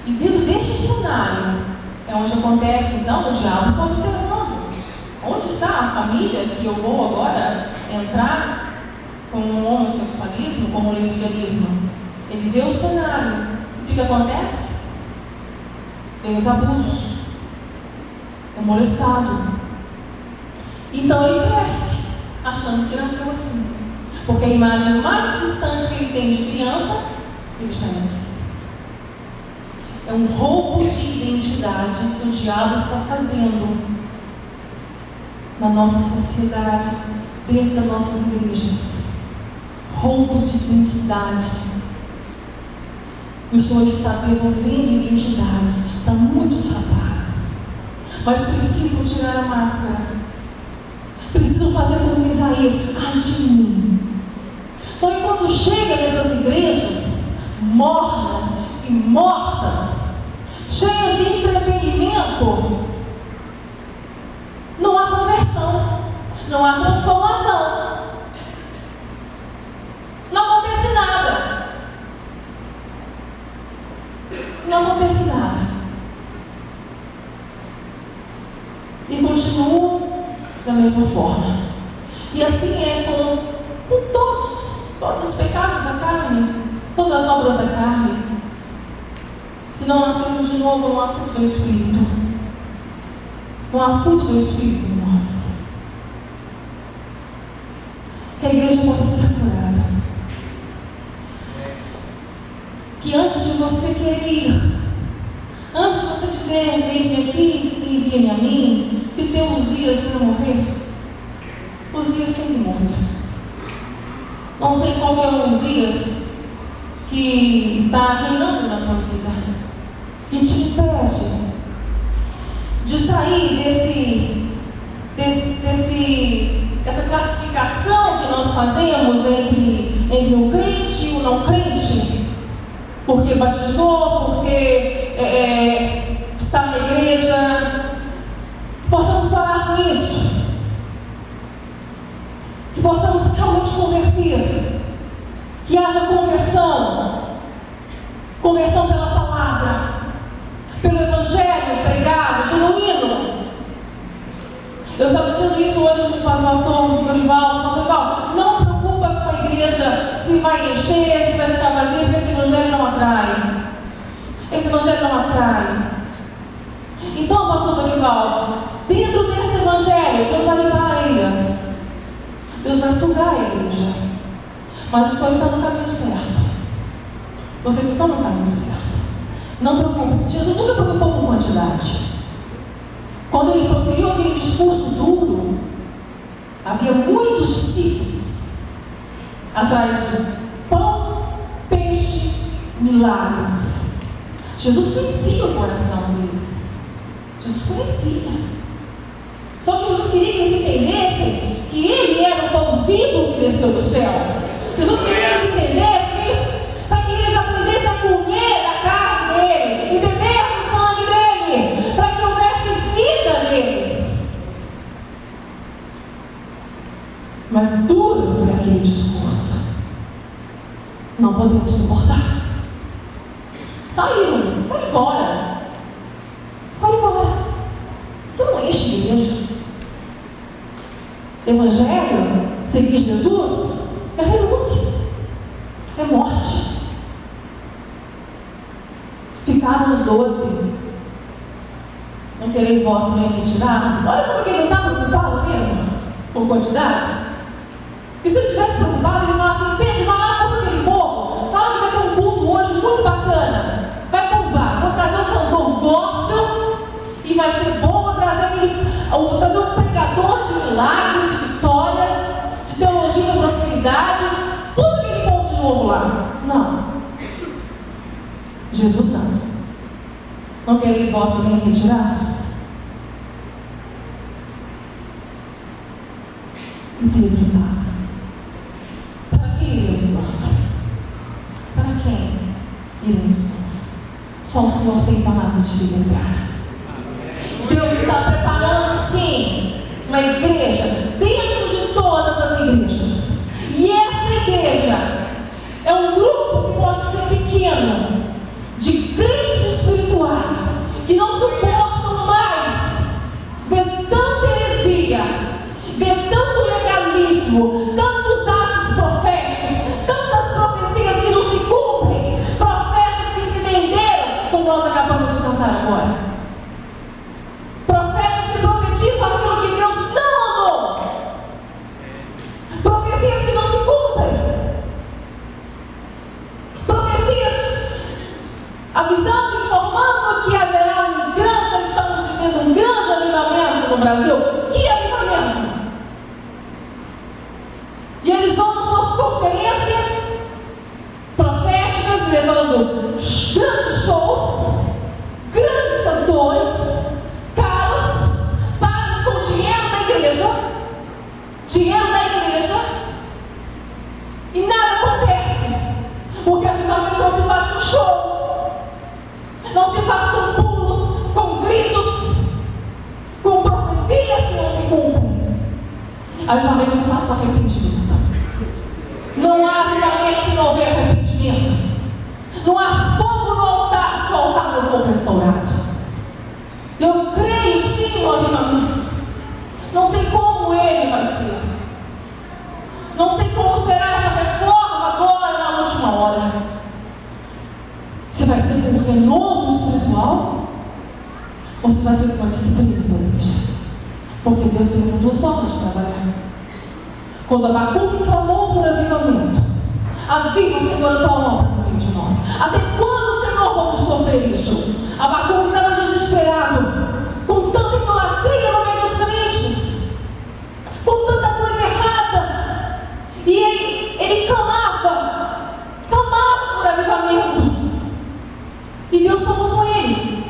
B: E dentro deste cenário é onde acontece, então, o diabo está observando. Onde está a família que eu vou agora entrar com o homossexualismo, com o lesbianismo? Ele vê o cenário. O que acontece? Vem os abusos, o molestado. Então ele cresce, achando que nasceu assim. Porque a imagem mais distante que ele tem de criança, ele já é assim. É um roubo de identidade que o diabo está fazendo na nossa sociedade, dentro das nossas igrejas. Roubo de identidade. O Senhor está devolvendo identidades para muitos rapazes, mas precisam tirar a máscara, precisam fazer como Isaías: ai de mim. Só que quando chega nessas igrejas mornas e mortas, cheias de entretenimento, não há conversão, não há transformação, não acontece nada. Não acontece nada. E continuam da mesma forma. E assim é com todos os pecados da carne, todas as obras da carne. Se não nascermos de novo, não há fruto do Espírito. Não há fruto do Espírito em nós. Que a igreja possa ser curada. Que antes de você querer ir, antes de você dizer: eis-me aqui, envia-me a mim, que o teu Uzias vai morrer, Uzias tem que morrer. Não sei qual é o Uzias que está reinando na tua vida, que te impede de sair dessa classificação que nós fazemos entre o crente e o não crente. Porque batizou, porque está na igreja. Possamos parar com isso. Que possamos realmente converter. Que haja conversão. Conversão pela palavra, pelo evangelho pregado, genuíno. Eu estava dizendo isso hoje para o pastor Dorival. Pastor Dorival, não preocupa com a igreja se vai encher, se vai ficar vazia, porque esse evangelho não atrai. Esse evangelho não atrai. Então, pastor Dorival, dentro desse evangelho, Deus vai limpar a ilha. Deus vai sugar a igreja. Mas o Senhor está no caminho certo. Vocês estão no caminho certo. Não preocupe. Jesus nunca preocupou com quantidade. Quando ele proferiu aquele discurso duro, havia muitos discípulos atrás de pão, peixe, milagres. Jesus conhecia o coração deles. Jesus conhecia. Só que Jesus queria que eles entendessem que Ele era o pão vivo que desceu do céu. Jesus queria que eles entendessem, para que eles aprendessem a comer da carne dele e beber do sangue dele, para que houvesse vida neles. Mas duro foi aquele discurso. Não podemos suportar. Saíram, foram embora. Foram embora. Isso não enche de igreja. Evangelho, seguir Jesus, é renúncia, é morte. Ficaram os 12. Não quereis vós também retirar-vos? Olha como ele não está preocupado mesmo com quantidade. E se ele estivesse preocupado, ele falasse assim: Pedro, vai lá, mostra aquele povo, fala que vai ter um culto hoje muito bacana, vai bombar, vou trazer um cantor gospel e vai ser bom, vou trazer um pregador de milagres, de vitórias, de teologia da prosperidade. Usa aquele povo de novo lá. Não. Jesus não. Não quereis vós também retirar-vos? E Pedro não. Para quem iremos nós? Para quem iremos nós? Só o Senhor tem palavra de libertar. Deus está preparando, sim, uma igreja dentro de todas as igrejas. E essa igreja é um grupo que pode ser pequeno, de crentes espirituais Avivamento se faz com arrependimento. Não há avivamento se não houver arrependimento. Não há fogo no altar se o altar não for restaurado. Eu creio sim no avivamento. Não sei como ele vai ser. Não sei como será essa reforma agora na última hora. Se vai ser com um renovo espiritual ou se vai ser com uma disciplina da igreja. Porque Deus tem essas duas formas de trabalhar. Quando Abacuque clamou por avivamento, aviva, Senhor, a tua obra no meio de nós. Até quando, Senhor, vamos sofrer isso? Abacuque estava desesperado, com tanta idolatria no meio dos crentes, com tanta coisa errada. E ele clamava por avivamento. E Deus falou com ele: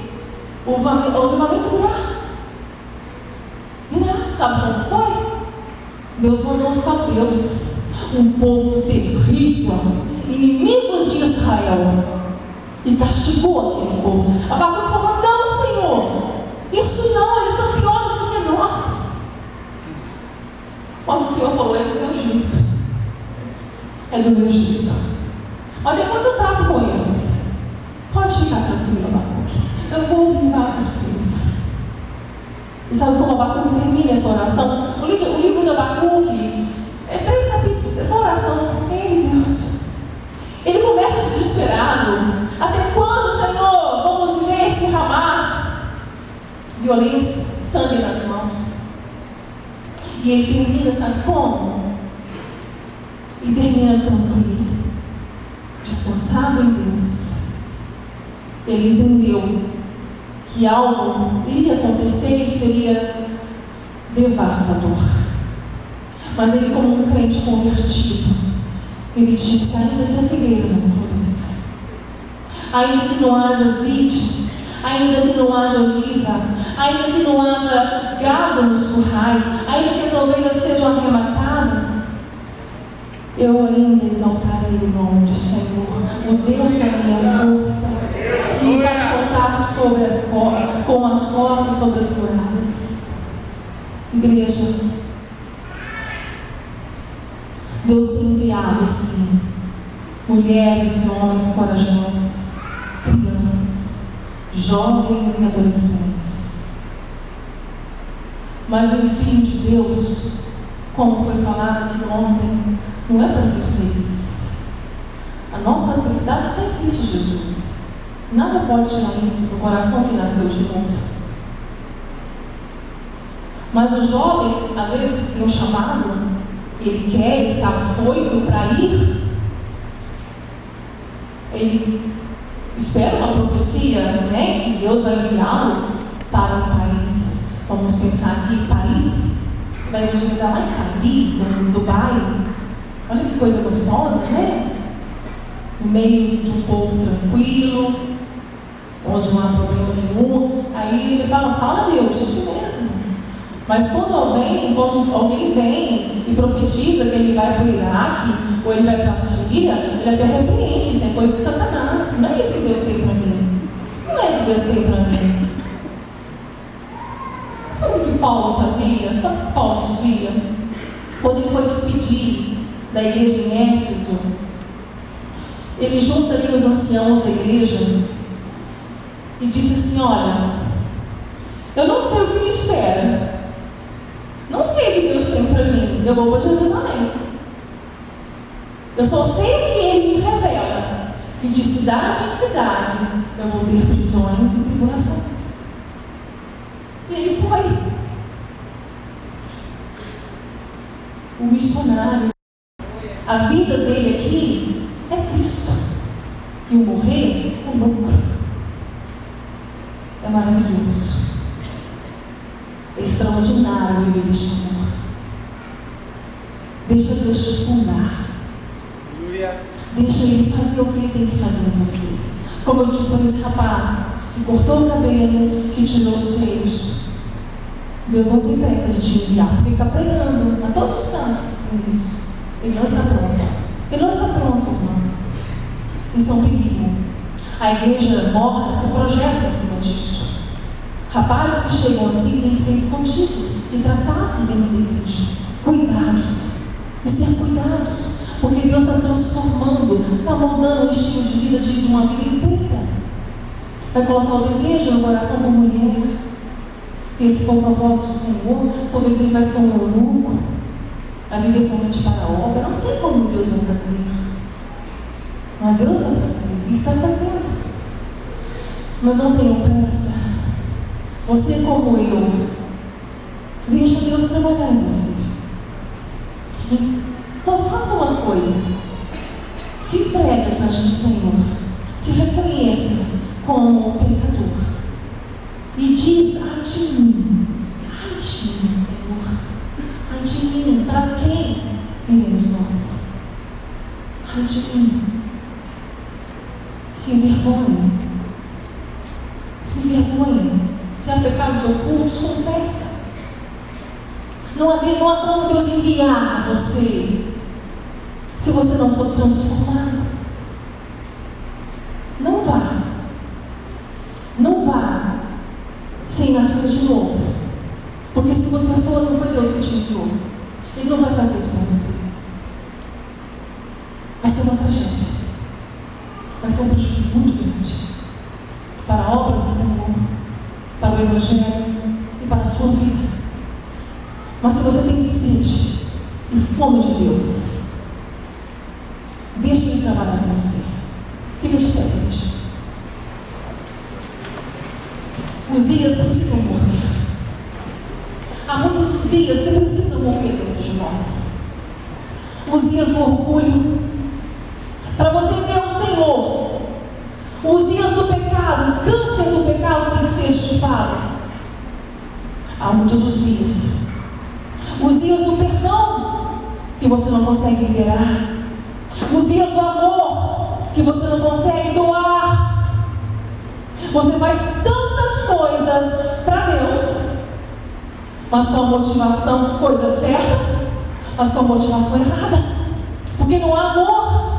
B: o avivamento virá. Sabe como foi? Deus mandou os caldeus, um povo terrível, inimigos de Israel, e castigou aquele povo. Abacuque falou: não, Senhor, isso não, eles são piores do que nós. Mas o Senhor falou: é do meu jeito. É do meu jeito. Mas depois eu trato com eles. Pode ficar tranquilo, Abacuque. Eu vou ouvir vocês. E sabe como Abacuque termina essa oração? O livro de Abacuque é 3 capítulos. Essa oração, quem é Deus? Ele começa desesperado. Até quando, Senhor, vamos ver esse Hamas? Violência, sangue nas mãos. E ele termina, sabe como? Ele termina tranquilo, descansado em Deus. Ele entendeu que algo iria acontecer e seria devastador. Mas ele, como um crente convertido, ele disse: ainda que a figueira não floresça, ainda que não haja vide, ainda que não haja oliva, ainda que não haja gado nos currais, ainda que as ovelhas sejam arrematadas, eu ainda exaltarei o nome do Senhor, o Deus da minha força, e vai soltar com as costas sobre as muralhas. Igreja, Deus tem enviado, sim, mulheres e homens corajosos, crianças, jovens e adolescentes. Mas o Filho de Deus, como foi falado aqui ontem, não é para ser feliz. A nossa felicidade está em Cristo Jesus. Nada pode tirar isso do coração que nasceu de novo. Mas o jovem, às vezes, tem um chamado, ele quer, ele está afoito para ir. Ele espera uma profecia, né, que Deus vai enviá-lo para um país. Vamos pensar aqui em Paris. Você vai evangelizar lá em Paris ou em Dubai. Olha que coisa gostosa, né? No meio de um povo tranquilo, onde não há problema nenhum. Aí ele fala a Deus, isso mesmo. Mas quando alguém vem e profetiza que ele vai para o Iraque, ou ele vai para a Síria, ele até repreende: isso é coisa de Satanás. Não é isso que Deus tem para mim. Isso não é o que Deus tem para mim. Sabe o que Paulo fazia? Sabe o que Paulo dizia? Quando ele foi despedir da igreja em Éfeso, ele junta ali os anciãos da igreja e disse assim: olha, eu não sei o que me espera, não sei o que Deus tem para mim, eu vou para Jerusalém, eu só sei o que Ele me revela, que de cidade em cidade eu vou ter prisões e tribulações. E ele foi. O missionário, a vida dele aqui é Cristo, e o morrer é lucro. É maravilhoso, é extraordinário viver este amor. Deixa Deus te sondar, deixa Ele fazer o que Ele tem que fazer em você. Como eu disse para esse rapaz que cortou o cabelo, que tirou os seios, Deus não tem pressa de te enviar, porque Ele está pregando a todos os cantos. Ele não está pronto. Ele não está pronto, irmão. Isso é um perigo. A igreja morna se projeta acima disso. Rapazes que chegam assim têm que ser escondidos e tratados dentro da igreja. cuidados. E ser cuidados. Porque Deus está transformando, está moldando o estilo de vida de uma vida inteira. Vai colocar o desejo no coração por mulher. Se esse for o propósito do Senhor, talvez ele vai ser um eunuco, vai viver somente para a obra. Não sei como Deus vai fazer. Mas Deus vai fazer. E está fazendo. Mas não tenham pressa. Você como eu, deixa Deus trabalhar em você. Só faça uma coisa. Se entrega diante do Senhor. Se reconheça como pecador. E diz: ai de mim, Senhor. Ai de mim, para quem iremos nós? Ai de mim. Se envergonhe. Se envergonhe. Se há pecados ocultos, confessa. Não há como Deus enviar você se você não for transformado. Não vá. Não vá sem nascer de novo. Porque se você for, não foi Deus que te enviou. Ele não vai fazer isso para você. Vai ser uma tragédia. Vai ser um prejuízo muito grande para a obra do Senhor, para o Evangelho e para a sua vida. Mas se você tem sede e fome de Deus, deixe Ele trabalhar em você. Fica de pé, igreja. Uzias precisam morrer. Há muitos Uzias que precisam morrer dentro de nós. Uzias do orgulho. Para você ver o Senhor, Uzias do pecado, o câncer do pecado tem que ser extirpado. Há muitos Uzias. Uzias do perdão, que você não consegue liberar. Uzias do amor, que você não consegue doar. Você faz tantas coisas para Deus, mas com a motivação, coisas certas, mas com a motivação errada. Porque não há amor.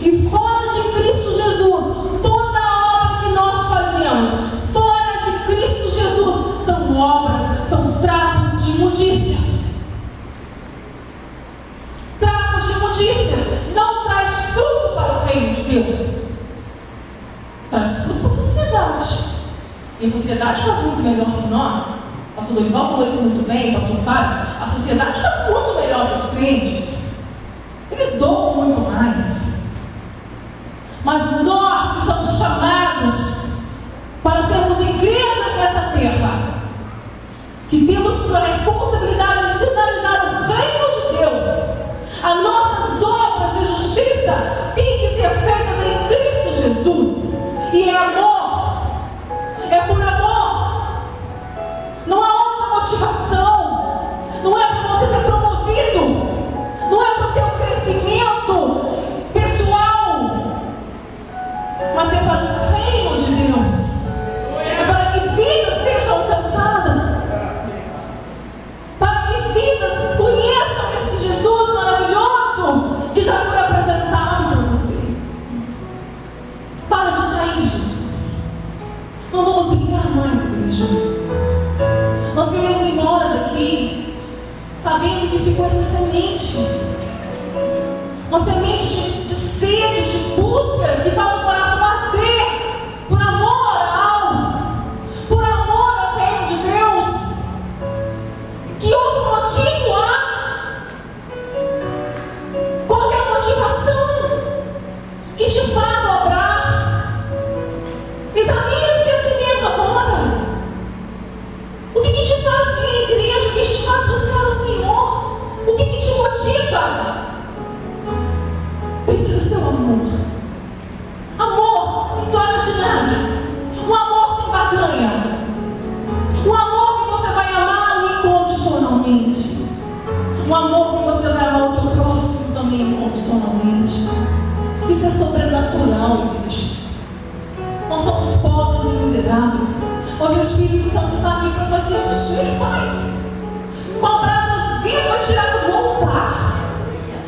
B: E fora de Cristo Jesus, toda a obra que nós fazemos, fora de Cristo Jesus, são obras, são trapos de imundícia. Trapos de imundícia. Não traz fruto para o reino de Deus. Traz fruto para a sociedade. E a sociedade faz muito melhor que nós. O pastor Dorival falou isso muito bem, o pastor Fábio. A sociedade faz muito melhor que os crentes. Eles doam muito mais. Mas nós que somos chamados para sermos igrejas nessa terra, que temos a responsabilidade de sinalizar o reino de Deus, as nossas obras de justiça têm que ser feitas em Cristo Jesus. E é amor, é por amor, não há outra motivação. Não é para você ser promovido, não é para o teu crescimento pessoal, mas é para o reino de Deus. É para que vidas sejam alcançadas, para que vidas conheçam esse Jesus maravilhoso que já foi apresentado para você. Para de trair Jesus. Não vamos brincar mais, igreja. Nós queremos ir embora daqui sabendo que ficou essa semente, uma semente de sede, de busca, que faz o coração arder por amor a almas, por amor ao reino de Deus. Que outro motivo há? Qual é a motivação que te faz obrar? Examine-se a si mesmo agora. O que te faz vir à igreja? O que te faz buscar o Senhor? O que te motiva? Precisa ser o amor. Amor em troca de nada. Um amor sem barganha. Um amor que você vai amar incondicionalmente. Um amor que você vai amar o teu próximo também incondicionalmente. Isso é sobrenatural, igreja. Nós somos pobres e miseráveis, mas o Espírito Santo está aqui para fazer isso. Ele faz. Com a brasa viva tirada do altar.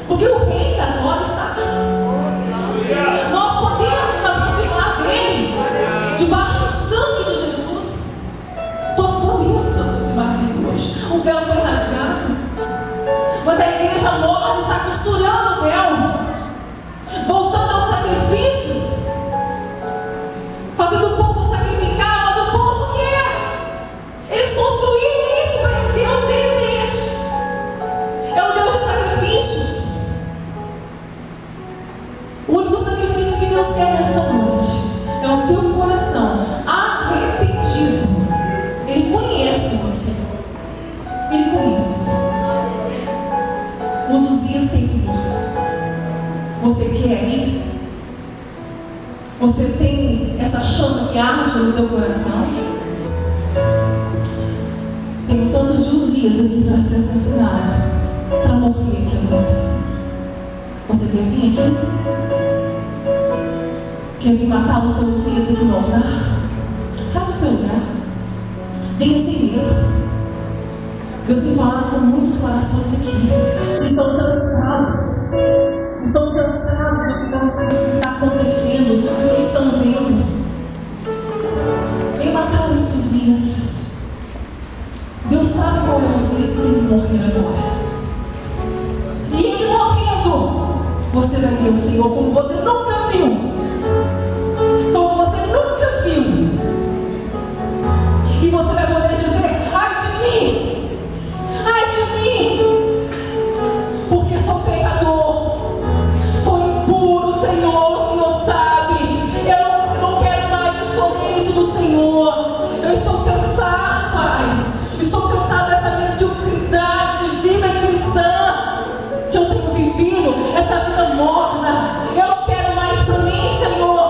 B: Porque o Rei da Glória está aqui. Nós podemos nos aproximar dele, debaixo do sangue de Jesus. Nós podemos nos aproximar dele hoje. O véu foi rasgado. costurando o véu, voltando aos sacrifícios, fazendo o povo sacrificar, mas o povo quer. Eles construíram isso para que Deus deles é este. É o Deus de sacrifícios. O único sacrifício que Deus quer nesta noite é o teu coração arrependido. Ele conhece você. Ele conhece você. Os Uzias têm que morrer. Você quer ir? Você tem essa chama que arde no teu coração? Tem um tanto de Uzias aqui para ser assassinado, para morrer aqui agora. Você quer vir aqui? Quer vir matar o seu Uzias aqui no altar? Sabe o seu lugar? Venha sem medo. Deus tem falado com muitos corações aqui que estão cansados. Estão cansados do que está acontecendo, do que estão vendo. Vem matar os Uzias. Deus sabe qual é o Uzias que tem que morrer agora. E ele morrendo, você vai ver o Senhor como você nunca viu. Como você nunca viu. E você vai poder dizer: ai de mim! Ai de mim! Porque sou pecador, sou impuro, Senhor, o Senhor sabe. Eu não quero mais esconder isso do Senhor. Eu estou cansado, Pai. Estou cansado dessa mediocridade de vida cristã que eu tenho vivido, essa vida morna. Eu não quero mais para mim, Senhor.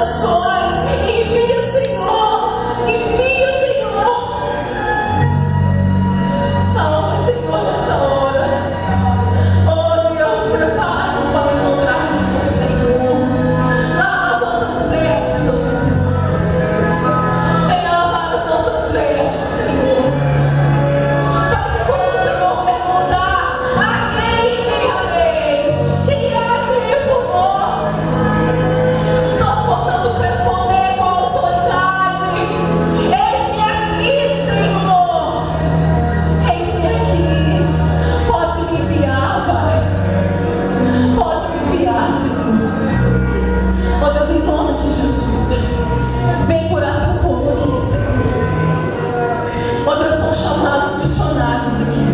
B: nações. Envia, Senhor. Envia, Senhor. Salva, Senhor, nessa hora. Oh, Deus, prepara-nos para encontrarmos com o Senhor. Lava as nossas vestes, oh Deus. Venha lavar as nossas vestes, Senhor. Para que quando o Senhor perguntar a quem enviarei, quem há de ir por nós, nós possamos responder com autoridade: eis-me aqui, Senhor. Eis-me aqui. Pode me enviar, Pai. Pode me enviar, Senhor. Oh Deus, em nome de Jesus, vem curar teu povo aqui, Senhor. Oh Deus, são chamados missionários aqui.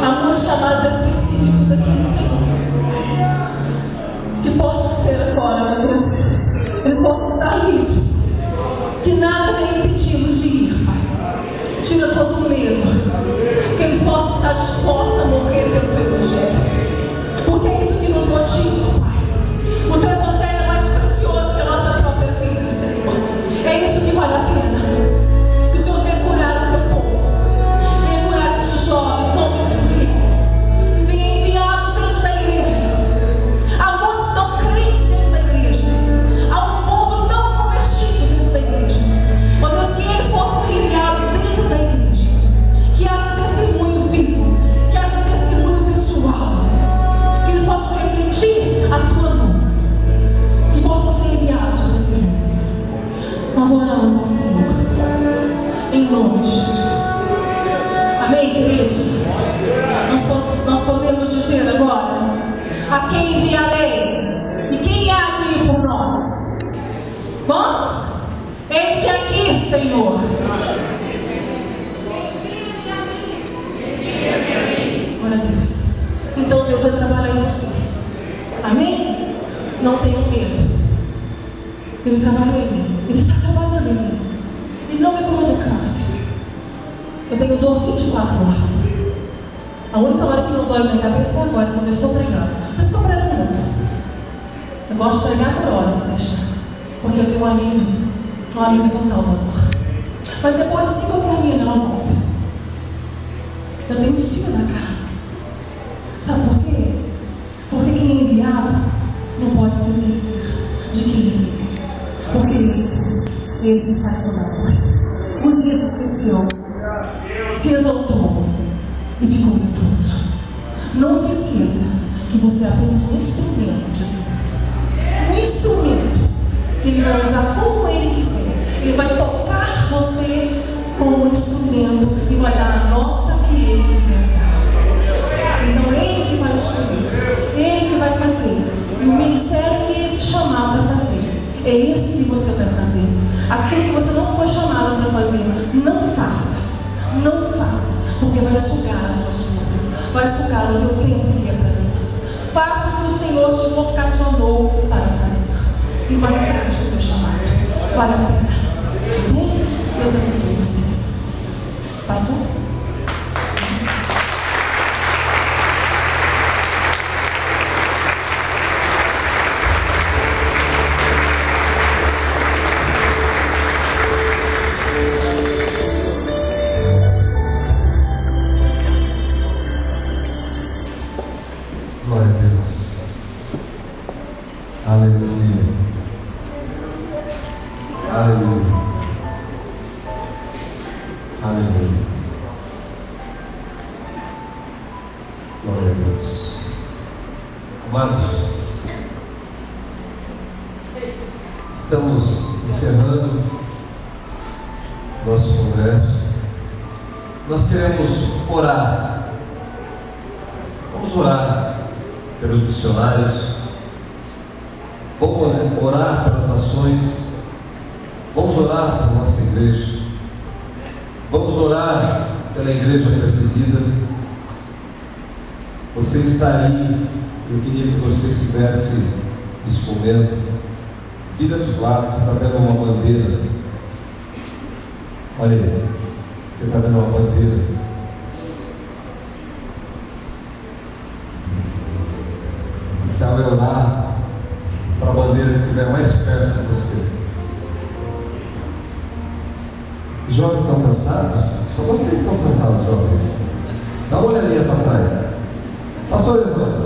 B: Há muitos chamados específicos aqui, Senhor. Que possam ser agora, meu Deus. Eles possam estar livres. Que nada venha impedi-los de ir, Pai. Tira todo o medo. Que eles possam estar dispostos a morrer pelo teu Evangelho. Porque é isso que nos motiva, Pai. O teu Evangelho é mais precioso que a nossa própria vida, Senhor. É isso que vale a pena. Que o Senhor venha curar o teu povo. Venha curar esses jovens, homens e mulheres. Venha enviá-los dentro da igreja. Há muitos não crentes dentro da igreja. Há um povo não convertido dentro da igreja. Ó Deus, que eles possam ser enviados dentro da igreja. Que haja testemunho vivo. Que haja testemunho pessoal. Que eles possam refletir a tua luz. Que possam ser enviados por nós. Nós oramos ao Senhor. Em nome de Jesus. Amém, queridos? Nós podemos dizer agora: a quem enviarei? E quem há de ir por nós? Vamos? Eis-me aqui, Senhor. Glória a Deus. Então Deus vai trabalhar em você. Amém? Não tenham medo. Ele trabalhou em mim. Ele está trabalhando em mim. Ele não me curou do câncer. Eu tenho dor 24 horas. A única hora que não dói na minha cabeça é agora, quando eu estou pregando. Por isso que eu prego muito. Eu gosto de pregar por horas, se deixar. Porque eu tenho um alívio total da dor. Mas depois, assim que eu termino, ela volta. Eu tenho um espinho na cara. Sabe por quê? Porque quem é enviado não pode se esquecer de quem ele é. Porque ele faz toda a obra. Uzias esqueceu, se exaltou e ficou leproso. Não se esqueça que você é apenas um instrumento de Deus. Um instrumento que Ele vai usar como Ele quiser. Ele vai tocar você como um instrumento e vai dar a nota que Ele quiser dar. Então é Ele que vai escolher, Ele que vai fazer. E o ministério que Ele te chamar para fazer é esse que você vai fazer. Aquilo que você não foi chamado para fazer, não faça. Não faça, porque vai sugar as suas forças, vai sugar o teu tempo que é para Deus. Faça o que o Senhor te vocacionou para fazer. E vai em frente com o teu chamado. Vale a pena. Amém? Deus abençoe vocês. Pastor?
A: Glória a Deus. Aleluia. Aleluia. Aleluia. Glória a Deus. Amados, estamos encerrando nosso congresso. Nós queremos orar. Vamos orar pelos missionários, vamos orar pelas nações, vamos orar por nossa igreja, vamos orar pela igreja perseguida. Você está aí, eu queria que você estivesse nesse momento, vira dos lados, você está vendo uma bandeira, olha aí, você está vendo uma bandeira. Você vai orar para a bandeira que estiver mais perto de você. jovens estão cansados? Só vocês estão sentados, jovens. Dá uma olhadinha para trás. Pastor Evandro,